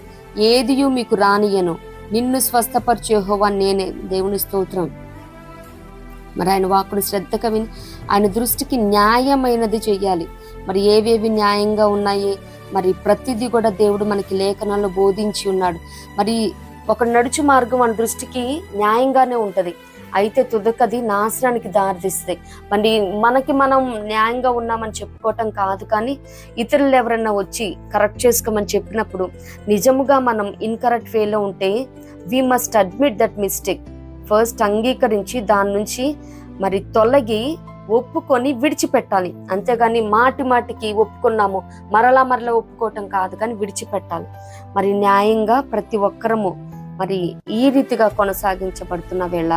ఏదియూ మీకు రానియను, నిన్ను స్వస్థపరచు యెహోవా నేనే. దేవుని స్తోత్రం. మరి ఆయన వాక్కును శ్రద్ధగా విని ఆయన దృష్టికి న్యాయమైనది చెయ్యాలి. మరి ఏవేవి న్యాయంగా ఉన్నాయి, మరి ప్రతిదీ కూడా దేవుడు మనకి లేఖనాల్లో బోధించి ఉన్నాడు. మరి ఒక నడుచు మార్గం మన దృష్టికి న్యాయంగానే ఉంటది, అయితే తుదకది నాశనానికి దారితీస్తుంది. మరి మనకి మనం న్యాయంగా ఉన్నామని చెప్పుకోవటం కాదు, కానీ ఇతరులు ఎవరైనా వచ్చి కరెక్ట్ చేసుకోమని చెప్పినప్పుడు నిజముగా మనం ఇన్కరెక్ట్ వేలో ఉంటే we must admit that mistake. First అంగీకరించి దాని నుంచి మరి తొలగి ఒప్పుకొని విడిచిపెట్టాలి. అంతేగాని మాటి మాటికి ఒప్పుకున్నాము మరలా ఒప్పుకోవటం కాదు, కానీ విడిచిపెట్టాలి. మరి న్యాయంగా ప్రతి ఒక్కరము మరి ఈ రీతిగా కొనసాగించబడుతున్న వేళ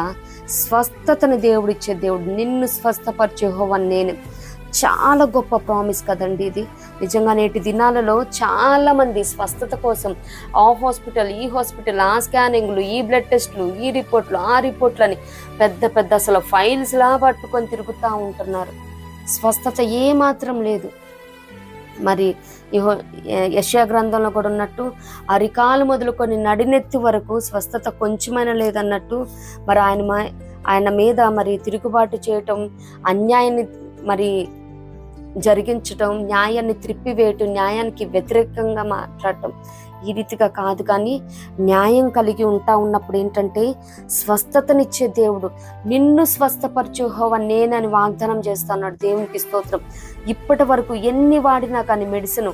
స్వస్థతని దేవుడిచ్చే దేవుడు, నిన్ను స్వస్థపరిచే యెహోవా నేను. చాలా గొప్ప ప్రామిస్ కదండి ఇది. నిజంగా నేటి దినాలలో చాలా మంది స్వస్థత కోసం ఆ హాస్పిటల్, ఈ హాస్పిటల్, ఆ స్కానింగ్లు, ఈ బ్లడ్ టెస్ట్లు, ఈ రిపోర్ట్లు, ఆ రిపోర్ట్లు అని పెద్ద అసలు ఫైల్స్ లా పట్టుకొని తిరుగుతూ ఉంటున్నారు. స్వస్థత ఏ మాత్రం లేదు. మరి యెషయా గ్రంథంలో కూడా ఉన్నట్టు అరికాలు మొదలుకొని నడినెత్తి వరకు స్వస్థత కొంచెమైనా లేదన్నట్టు, మరి ఆయన మీద మరి తిరుగుబాటు చేయటం, అన్యాయాన్ని మరి జరిగించటం, న్యాయాన్ని త్రిప్పివేయటం, న్యాయానికి వ్యతిరేకంగా మాట్లాడటం ఈ రీతిగా కాదు, కానీ న్యాయం కలిగి ఉన్నప్పుడు ఏంటంటే స్వస్థతనిచ్చే దేవుడు, నిన్ను స్వస్థపరచు యెహోవా నేనని వాగ్దానం చేస్తున్నాడు. దేవునికి స్తోత్రం. ఇప్పటి వరకు ఎన్ని వాడినా కానీ మెడిసిన్,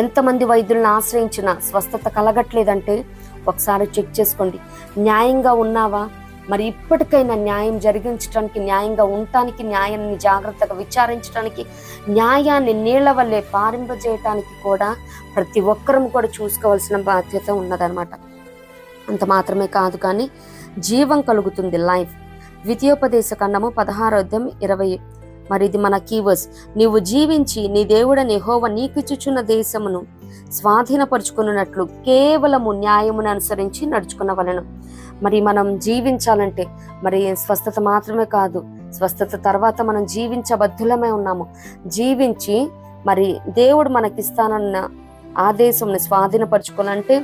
ఎంతమంది వైద్యులను ఆశ్రయించినా స్వస్థత కలగట్లేదంటే ఒకసారి చెక్ చేసుకోండి. న్యాయంగా ఉన్నావా? మరి ఇప్పటికైనా న్యాయం జరిగించడానికి, న్యాయంగా ఉండటానికి, న్యాయాన్ని జాగ్రత్తగా విచారించడానికి, న్యాయాన్ని నీళ్ల వల్లే పారింపజేయటానికి కూడా ప్రతి ఒక్కరం కూడా చూసుకోవాల్సిన బాధ్యత ఉన్నదనమాట. అంత మాత్రమే కాదు, కానీ జీవం కలుగుతుంది, లైఫ్. ద్వితీయోపదేశ ఖండము 16:20. మరి ఇది మన కీవర్డ్స్. నీవు జీవించి నీ దేవుడైన యెహోవా నీకిచ్చుచున్న దేశమును స్వాధీనపరుచుకున్నట్లు కేవలము న్యాయమును అనుసరించి నడుచుకునవలెను. మరి మనం జీవించాలంటే మరి స్వస్థత మాత్రమే కాదు, స్వస్థత తర్వాత మనం జీవించబద్ధులమై ఉన్నాము. జీవించి మరి దేవుడు మనకిస్తానన్న ఆదేశంని స్వాధీనపరచుకోవాలంటే,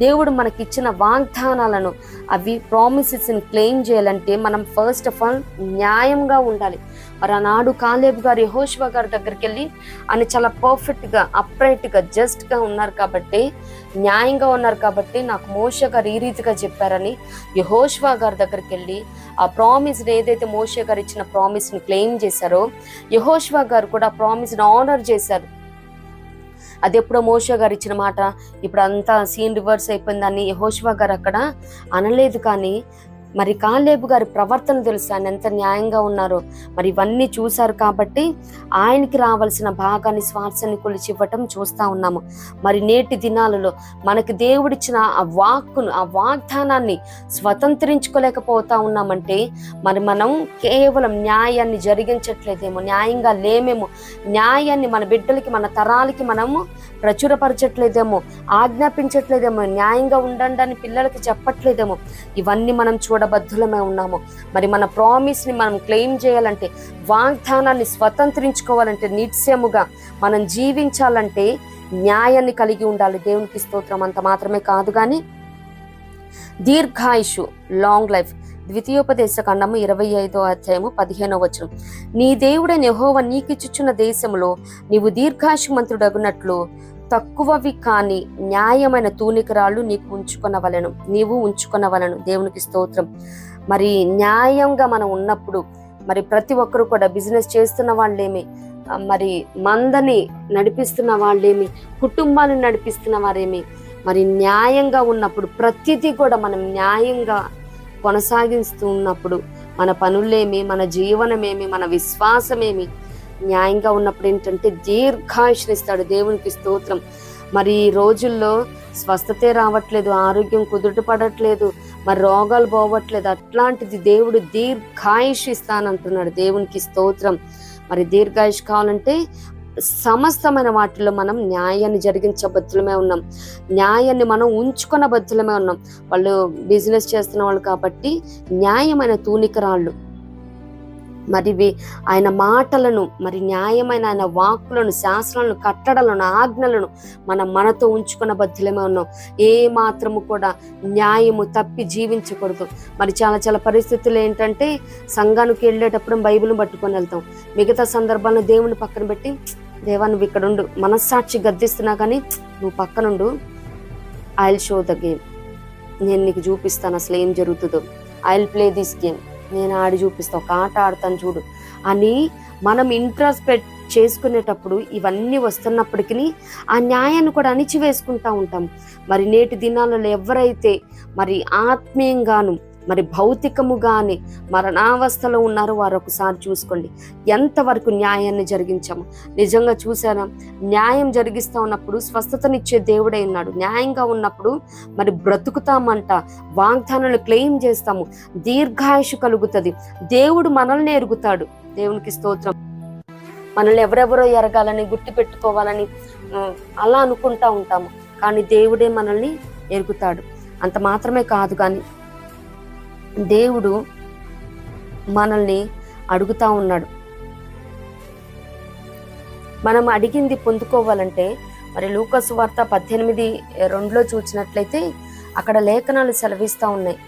దేవుడు మనకిచ్చిన వాగ్దానాలను, అవి ప్రామిసెస్ని క్లెయిమ్ చేయాలంటే మనం ఫస్ట్ ఆఫ్ ఆల్ న్యాయంగా ఉండాలి. మరి ఆనాడు కాలేబు గారు యెహోషువ గారి దగ్గరికి వెళ్ళి ఆయన చాలా పర్ఫెక్ట్గా, అప్రైట్గా, జస్ట్గా ఉన్నారు కాబట్టి, న్యాయంగా ఉన్నారు కాబట్టి నాకు మోషే గారు ఈ రీతిగా చెప్పారని యెహోషువ గారి దగ్గరికి వెళ్ళి ఆ ప్రామిస్ని, ఏదైతే మోషే గారు ఇచ్చిన ప్రామిస్ని క్లెయిమ్ చేశారో, యెహోషువ గారు కూడా ఆ ప్రామిస్ని ఆనర్ చేశారు. అది ఎప్పుడో మోషే గారు ఇచ్చిన మాట ఇప్పుడు అంతా సీన్ రివర్స్ అయిపోయిందని యెహోషువ గారు అక్కడ అనలేదు. కానీ మరి కాలేబు గారి ప్రవర్తన తెలుసు, ఆయన ఎంత న్యాయంగా ఉన్నారో. మరి ఇవన్నీ చూశారు కాబట్టి ఆయనకి రావాల్సిన భాగాన్ని, స్వార్థాన్ని కొలిచి ఇవ్వటం చూస్తూ ఉన్నాము. మరి నేటి దినాలలో మనకి దేవుడిచ్చిన ఆ వాక్కును, ఆ వాగ్దానాన్ని స్వతంత్రించుకోలేకపోతా ఉన్నామంటే మరి మనం కేవలం న్యాయాన్ని జరిగించట్లేదేమో, న్యాయంగా లేమేమో, న్యాయాన్ని మన బిడ్డలకి, మన తరాలకి మనము ప్రచురపరచట్లేదేమో, ఆజ్ఞాపించట్లేదేమో, న్యాయంగా ఉండండి అని పిల్లలకి చెప్పట్లేదేమో. ఇవన్నీ మనం చూడబద్ధులమై ఉన్నాము. మరి మన ప్రామిస్ని మనం క్లెయిమ్ చేయాలంటే, వాగ్దానాన్ని స్వతంత్రించుకోవాలంటే, నిత్యముగా మనం జీవించాలంటే న్యాయాన్ని కలిగి ఉండాలి. దేవునికి స్తోత్రం. అంత మాత్రమే కాదు, కానీ దీర్ఘాయుషు, లాంగ్ లైఫ్. ద్వితీయోపదేశ ఖండము 25:15. నీ దేవుడైన యెహోవా నీకిచ్చుచున్న దేశములో నీవు దీర్ఘాయుష్మంతుడగునట్లు తక్కువవి కాని న్యాయమైన తూనికరాళ్ళు నీవు ఉంచుకొనవలెను. దేవునికి స్తోత్రం. మరి న్యాయంగా మనం ఉన్నప్పుడు మరి ప్రతి ఒక్కరు కూడా బిజినెస్ చేస్తున్న వాళ్ళేమి, మరి మందని నడిపిస్తున్న వాళ్ళేమి, కుటుంబాన్ని నడిపిస్తున్న వారేమి, మరి న్యాయంగా ఉన్నప్పుడు ప్రతిదీ కూడా మనం న్యాయంగా కొనసాగిస్తూ ఉన్నప్పుడు మన పనులేమి, మన జీవనమేమి, మన విశ్వాసమేమి న్యాయంగా ఉన్నప్పుడు ఏంటంటే దీర్ఘాయుష్నిస్తాడు. దేవునికి స్తోత్రం. మరి ఈ రోజుల్లో స్వస్థతే రావట్లేదు, ఆరోగ్యం కుదుట పడట్లేదు, మరి రోగాలు పోవట్లేదు. అట్లాంటిది దేవుడు దీర్ఘాయుష్ ఇస్తానంటున్నాడు. దేవునికి స్తోత్రం. మరి దీర్ఘాయుష్ కావాలంటే సమస్తమైన వాటిలో మనం న్యాయాన్ని జరిగించబద్ధులమే ఉన్నాం, న్యాయాన్ని మనం ఉంచుకున్న బద్ధులమే ఉన్నాం. వాళ్ళు బిజినెస్ చేస్తున్న వాళ్ళు కాబట్టి న్యాయమైన తూనికరాళ్ళు, మరి ఆయన మాటలను, మరి న్యాయమైన ఆయన వాక్కులను, శాస్త్రాలను, కట్టడలను, ఆజ్ఞలను మనం మనతో ఉంచుకున్న బద్ధులమే ఉన్నాం. ఏ మాత్రము కూడా న్యాయము తప్పి జీవించకూడదు. మరి చాలా పరిస్థితులు ఏంటంటే సంఘానికి వెళ్ళేటప్పుడు బైబిల్ని పట్టుకొని వెళ్తాం, మిగతా సందర్భాలను దేవుని పక్కన పెట్టి, దేవా నువ్వు ఇక్కడ ఉండు, మనస్సాక్షి గద్దిస్తున్నా కానీ నువ్వు పక్కనుండు, I will show the game, నేను నీకు చూపిస్తాను అసలు ఏం జరుగుతుందో, I will play this game, నేను ఆడి చూపిస్తా, ఒక ఆట ఆడతాను చూడు అని మనం ఇంట్రాస్పెక్ట్ చేసుకునేటప్పుడు ఇవన్నీ వస్తున్నప్పటికీ ఆ న్యాయాన్ని కూడా అణిచివేసుకుంటూ ఉంటాం. మరి నేటి దినాలలో ఎవరైతే మరి ఆత్మీయంగాను మరి భౌతికముగాని మరణావస్థలో ఉన్నారు వారు ఒకసారి చూసుకోండి. ఎంతవరకు న్యాయాన్ని జరిగించాము. నిజంగా చూసారా, న్యాయం జరిగిస్తా ఉన్నప్పుడు స్వస్థతనిచ్చే దేవుడే ఉన్నాడు. న్యాయంగా ఉన్నప్పుడు మరి బ్రతుకుతామంట, వాగ్దానాలు క్లెయిమ్ చేస్తాము, దీర్ఘాయుషు కలుగుతుంది. దేవుడు మనల్ని ఎరుగుతాడు. దేవునికి స్తోత్రం. మనల్ని ఎవరెవరో ఎరగాలని, గుర్తు పెట్టుకోవాలని అలా అనుకుంటా ఉంటాము, కానీ దేవుడే మనల్ని ఎరుగుతాడు. అంత మాత్రమే కాదు, కానీ దేవుడు మనల్ని అడుగుతా ఉన్నాడు. మనం అడిగింది పొందుకోవాలంటే మరి లూకా సువార్త 18:2 చూసినట్లయితే అక్కడ లేఖనాలు సెలవిస్తూ ఉన్నాయి.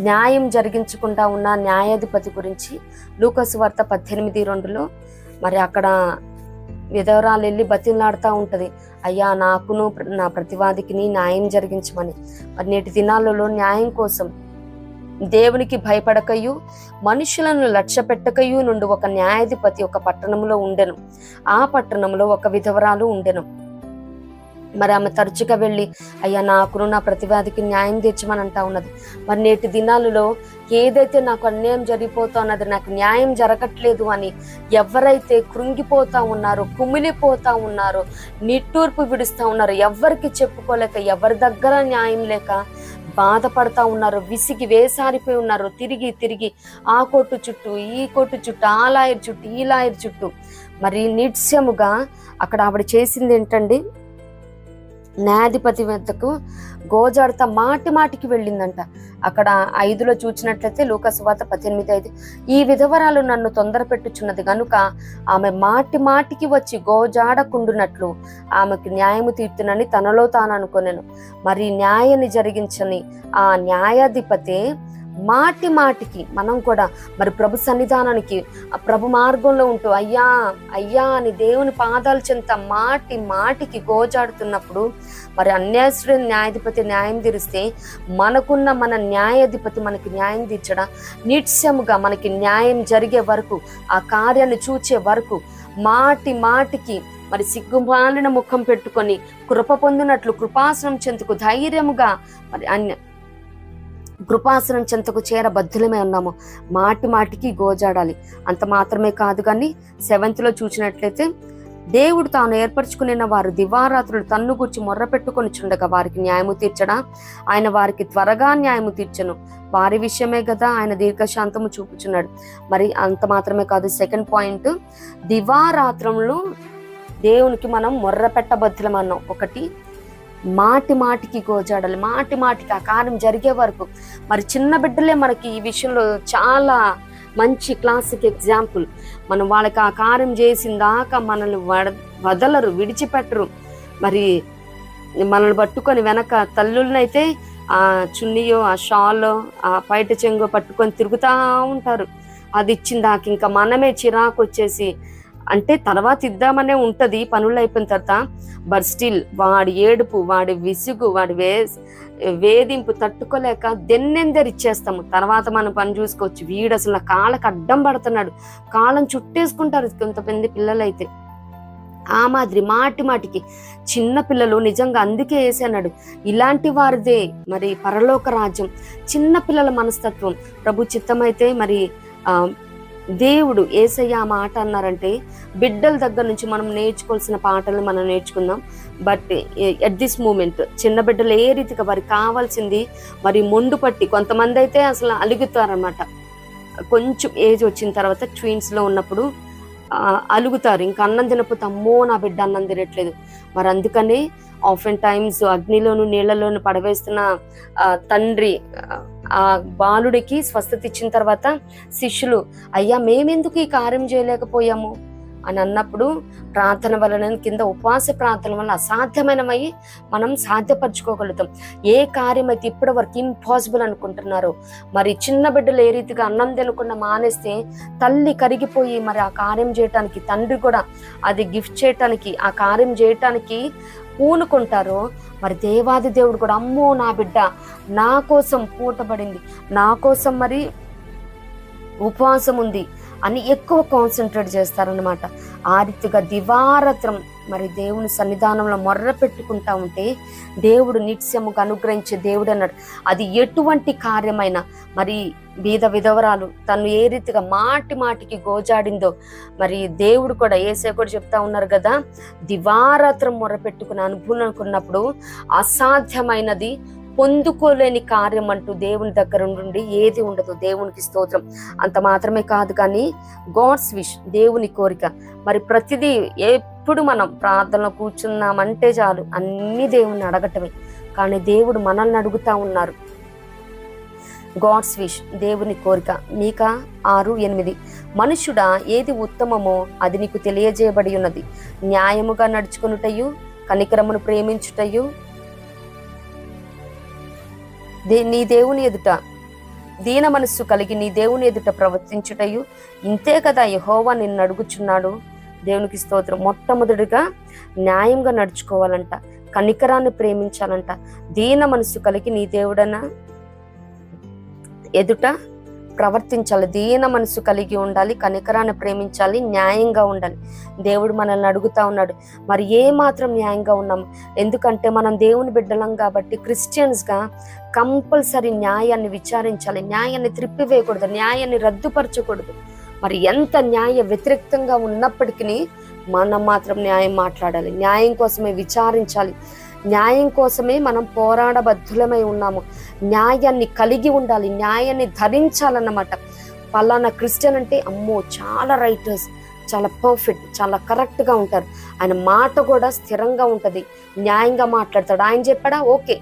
న్యాయం జరిగించకుండా ఉన్న న్యాయాధిపతి గురించి లూకా సువార్త 18:2 మరి అక్కడ విధవరాలు వెళ్ళి బతిలాడుతూ ఉంటుంది, అయ్యా నాకును నా ప్రతివాదికి న్యాయం జరిగించమని. మరి నేటి దినాలలో న్యాయం కోసం దేవునికి భయపడకయు మనుషులను లక్ష్య పెట్టకయు నుండి ఒక న్యాయాధిపతి ఒక పట్టణంలో ఉండెను. ఆ పట్టణంలో ఒక విధవరాలు ఉండెను. మరి ఆమె తరచుగా వెళ్ళి, అయ్యా నాకును నా ప్రతివాదికి న్యాయం తెచ్చమని అంటా ఉన్నది. మరి నేటి దినాలలో ఏదైతే నాకు అన్యాయం జరిగిపోతా ఉన్నది, నాకు న్యాయం జరగట్లేదు అని ఎవరైతే కృంగిపోతా ఉన్నారో, కుమిలిపోతా ఉన్నారో, నిట్టూర్పు విడుస్తూ ఉన్నారో, ఎవరికి చెప్పుకోలేక, ఎవరి దగ్గర న్యాయం లేక బాధపడతా ఉన్నారు, విసిగి వేసారిపోయి ఉన్నారు, తిరిగి తిరిగి ఆ కోర్టు చుట్టూ, ఈ కోర్టు చుట్టూ, ఆ లాయర్ చుట్టూ, ఈ లాయర్ చుట్టూ. మరి నిత్యముగా అక్కడ ఆవిడ చేసింది ఏంటండి, న్యాయాధిపతి వద్దకు గోజాడుతా మాటి మాటికి వెళ్ళిందంట. అక్కడ 5 చూసినట్లయితే లూకా సువార్త 18:5, ఈ విధవరాలు నన్ను తొందర పెట్టుచున్నది గనుక ఆమె మాటి మాటికి వచ్చి గోజాడకుండునట్లు ఆమెకు న్యాయము తీర్చునని తనలో తాను అనుకొనెను. మరి న్యాయాన్ని జరిగించని ఆ న్యాయాధిపతే మాటి మాటికి మనం కూడా మరి ప్రభు సన్నిధానానికి, ప్రభు మార్గంలో ఉంటూ అయ్యా అయ్యా అని దేవుని పాదాల చెంత మాటి మాటికి గోజాడుతున్నప్పుడు మరి అన్యాయస్తుడైన న్యాయాధిపతి న్యాయం తీరిస్తే మనకున్న మన న్యాయాధిపతి మనకి న్యాయం తీర్చడా? నిత్యముగా మనకి న్యాయం జరిగే వరకు, ఆ కార్యాన్ని చూచే వరకు మాటి మాటికి మరి సిగ్గుమాలిన ముఖం పెట్టుకొని కృప పొందినట్లు కృపాసనం చెందుకు ధైర్యముగా మరి కృపాసనం చెంతకు చేరబద్ధులమే ఉన్నాము. మాటి మాటికి గోజాడాలి. అంత మాత్రమే కాదు, కానీ 7th చూసినట్లయితే దేవుడు తాను ఏర్పరచుకున్న వారు దివారాత్రులు తన్ను గుర్చి మొర్ర పెట్టుకొని చుండగా వారికి న్యాయము తీర్చడా? ఆయన వారికి త్వరగా న్యాయము తీర్చను. వారి విషయమే కదా ఆయన దీర్ఘశాంతము చూపుచున్నాడు. మరి అంత మాత్రమే కాదు, 2nd పాయింట్, దివారాత్రములు దేవునికి మనం మొర్ర పెట్టబద్ధులం అన్నాం. ఒకటి, మాటి మాటికి గోజాడాలి, మాటి మాటికి ఆ కార్యం జరిగే వరకు. మరి చిన్న బిడ్డలే మనకి ఈ విషయంలో చాలా మంచి క్లాసిక్ ఎగ్జాంపుల్. మనం వాళ్ళకి ఆ కార్యం చేసిందాకా మనల్ని వదలరు, విడిచిపెట్టరు. మరి మనల్ని పట్టుకొని వెనక తల్లులనైతే ఆ చున్నీయో, ఆ షాలో, ఆ పైట చెంగో పట్టుకొని తిరుగుతూ ఉంటారు. అది ఇచ్చిందాక ఇంకా మనమే చిరాకు వచ్చేసి, అంటే తర్వాత ఇద్దామనే ఉంటుంది పనులు అయిపోయిన తర్వాత, బట్ స్టిల్ వాడి ఏడుపు, వాడి విసుగు, వాడి వేధింపు తట్టుకోలేక దెన్నెందరిచ్చేస్తాము. తర్వాత మనం పని చూసుకోవచ్చు. వీడు అసలు కాళ్ళకు అడ్డం పడుతున్నాడు, కాళ్ళను చుట్టేసుకుంటారు కొంతమంది పిల్లలైతే. ఆ మాదిరి మాటి మాటికి చిన్న పిల్లలు నిజంగా అందుకే వేసాడు, ఇలాంటి వారిదే మరి పరలోక రాజ్యం. చిన్న పిల్లల మనస్తత్వం ప్రభు చిత్తమైతే మరి దేవుడు యేసయ్య ఆ మాట అన్నారంటే బిడ్డల దగ్గర నుంచి మనం నేర్చుకోవాల్సిన పాటలను మనం నేర్చుకుందాం. బట్ ఎట్ దిస్ మూమెంట్ చిన్న బిడ్డలు ఏ రీతిగా వారికి కావాల్సింది మరి మొండు పట్టి, కొంతమంది అయితే అసలు అలుగుతారనమాట. కొంచెం ఏజ్ వచ్చిన తర్వాత ట్విన్స్లో ఉన్నప్పుడు అలుగుతారు, ఇంకా అన్నం తినకపోతే అమ్మో నా బిడ్డ అన్నం తినట్లేదు. మరి అందుకనే ఆఫెన్ టైమ్స్ అగ్నిలోను నీళ్లలోను పడవేస్తున్న తండ్రి ఆ బాలుడికి స్వస్థత ఇచ్చిన తర్వాత శిష్యులు, అయ్యా మేమెందుకు ఈ కార్యం చేయలేకపోయాము అని అన్నప్పుడు ప్రార్థన వలన, కింద ఉపవాస ప్రార్థన వల్ల అసాధ్యమైనవి మనం సాధ్యపరచుకోగలుగుతాం. ఏ కార్యం అయితే ఇప్పటి వరకు ఇంపాసిబుల్ అనుకుంటున్నారో, మరి చిన్న బిడ్డలు ఏ రీతిగా అన్నం తినకుండా మానేస్తే తల్లి కరిగిపోయి మరి ఆ కార్యం చేయటానికి, తండ్రి కూడా అది గిఫ్ట్ చేయటానికి, ఆ కార్యం చేయటానికి పూనుకుంటారో, మరి దేవాది దేవుడు కూడా అమ్మో నా బిడ్డ నా కోసం పూటబడింది, నా కోసం మరి ఉపవాసం ఉంది అని ఎక్కువ కాన్సన్ట్రేట్ చేస్తారనమాట. ఆ రీతిగా దివారాత్రం మరి దేవుని సన్నిధానంలో మొర్ర పెట్టుకుంటా ఉంటే దేవుడు నిత్యముగా అనుగ్రహించే దేవుడు అన్నాడు. అది ఎటువంటి కార్యమైనా, మరి బీద విధవరాలు తను ఏ రీతిగా మాటికి గోజాడిందో, మరి దేవుడు కూడా యేసయ్య కూడా చెప్తా ఉన్నారు కదా, దివారాత్రం మొర్ర పెట్టుకుని అనుకున్నప్పుడు అసాధ్యమైనది పొందుకోలేని కార్యం అంటూ దేవుని దగ్గర నుండి ఏది ఉండదు. దేవునికి స్తోత్రం. అంత మాత్రమే కాదు కానీ గాడ్స్ విష్, దేవుని కోరిక. మరి ప్రతిదీ ఎప్పుడు మనం ప్రార్థనలో కూర్చున్నామంటే చాలు అన్ని దేవుని అడగటమే. కానీ దేవుడు మనల్ని అడుగుతా ఉన్నారు. గాడ్స్ విష్, దేవుని కోరిక. మీకా 6:8 మనుషుడా, ఏది ఉత్తమమో అది నీకు తెలియజేయబడి ఉన్నది. న్యాయముగా నడుచుకొనుటయు, కనికరమును ప్రేమించుటయు, నీ దేవుని ఎదుట దీన మనస్సు కలిగి నీ దేవుని ఎదుట ప్రవర్తించుటయు, ఇంతే కదా యెహోవా నిన్ను అడుగుచున్నాడు. దేవునికి స్తోత్రం. మొట్టమొదటిగా న్యాయంగా నడుచుకోవాలంట, కనికరాన్ని ప్రేమించాలంట, దీన మనస్సు కలిగి నీ దేవుడన ఎదుట ప్రవర్తించాలి. దీన మనసు కలిగి ఉండాలి, కనికరాన్ని ప్రేమించాలి, న్యాయంగా ఉండాలి. దేవుడు మనల్ని అడుగుతా ఉన్నాడు. మరి ఏ మాత్రం న్యాయంగా ఉన్నాము? ఎందుకంటే మనం దేవుని బిడ్డలం కాబట్టి క్రిస్టియన్స్గా కంపల్సరీ న్యాయాన్ని విచారించాలి, న్యాయాన్ని త్రిప్పివేయకూడదు, న్యాయాన్ని రద్దుపరచకూడదు. మరి ఎంత న్యాయ వ్యతిరేక్తంగా ఉన్నప్పటికీ మనం మాత్రం న్యాయం మాట్లాడాలి, న్యాయం కోసమే విచారించాలి, న్యాయం కోసమే మనం పోరాడబద్ధులమై ఉన్నాము. న్యాయాన్ని కలిగి ఉండాలి, న్యాయాన్ని ధరించాలన్నమాట. పలానా క్రిస్టియన్ అంటే అమ్మో చాలా రైటర్స్, చాలా పర్ఫెక్ట్, చాలా కరెక్ట్గా ఉంటారు, ఆయన మాట కూడా స్థిరంగా ఉంటుంది, న్యాయంగా మాట్లాడతాడు, ఆయన చెప్పాడా ఓకే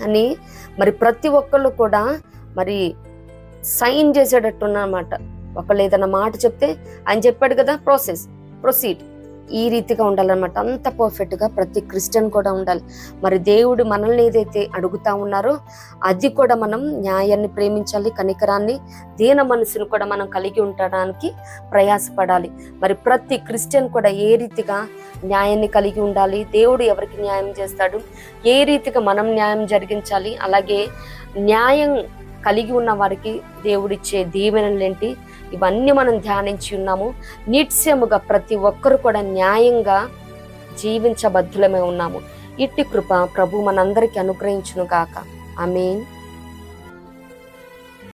అని మరి ప్రతి ఒక్కళ్ళు కూడా మరి సైన్ చేసేటట్టున్నమాట. ఒకళ్ళు ఏదైనా మాట చెప్తే ఆయన చెప్పాడు కదా, ప్రొసీడ్, ఈ రీతిగా ఉండాలన్నమాట. అంత పర్ఫెక్ట్గా ప్రతి క్రిస్టియన్ కూడా ఉండాలి. మరి దేవుడు మనల్ని ఏదైతే అడుగుతా ఉన్నారో అది కూడా మనం న్యాయాన్ని ప్రేమించాలి, కనికరాన్ని, దీన మనసును కూడా మనం కలిగి ఉండడానికి ప్రయాసపడాలి. మరి ప్రతి క్రిస్టియన్ కూడా ఏ రీతిగా న్యాయాన్ని కలిగి ఉండాలి, దేవుడు ఎవరికి న్యాయం చేస్తాడు, ఏ రీతిగా మనం న్యాయం జరిగించాలి, అలాగే న్యాయం కలిగి ఉన్న వారికి దేవుడిచ్చే దీవెనలేంటి, ఇవన్నీ మనం ధ్యానించి ఉన్నాము. నిత్యముగా ప్రతి ఒక్కరు కూడా న్యాయంగా జీవించబద్ధులమే ఉన్నాము. ఇట్టి కృప ప్రభు మనందరికీ అనుగ్రహించును గాక. ఆమేన్.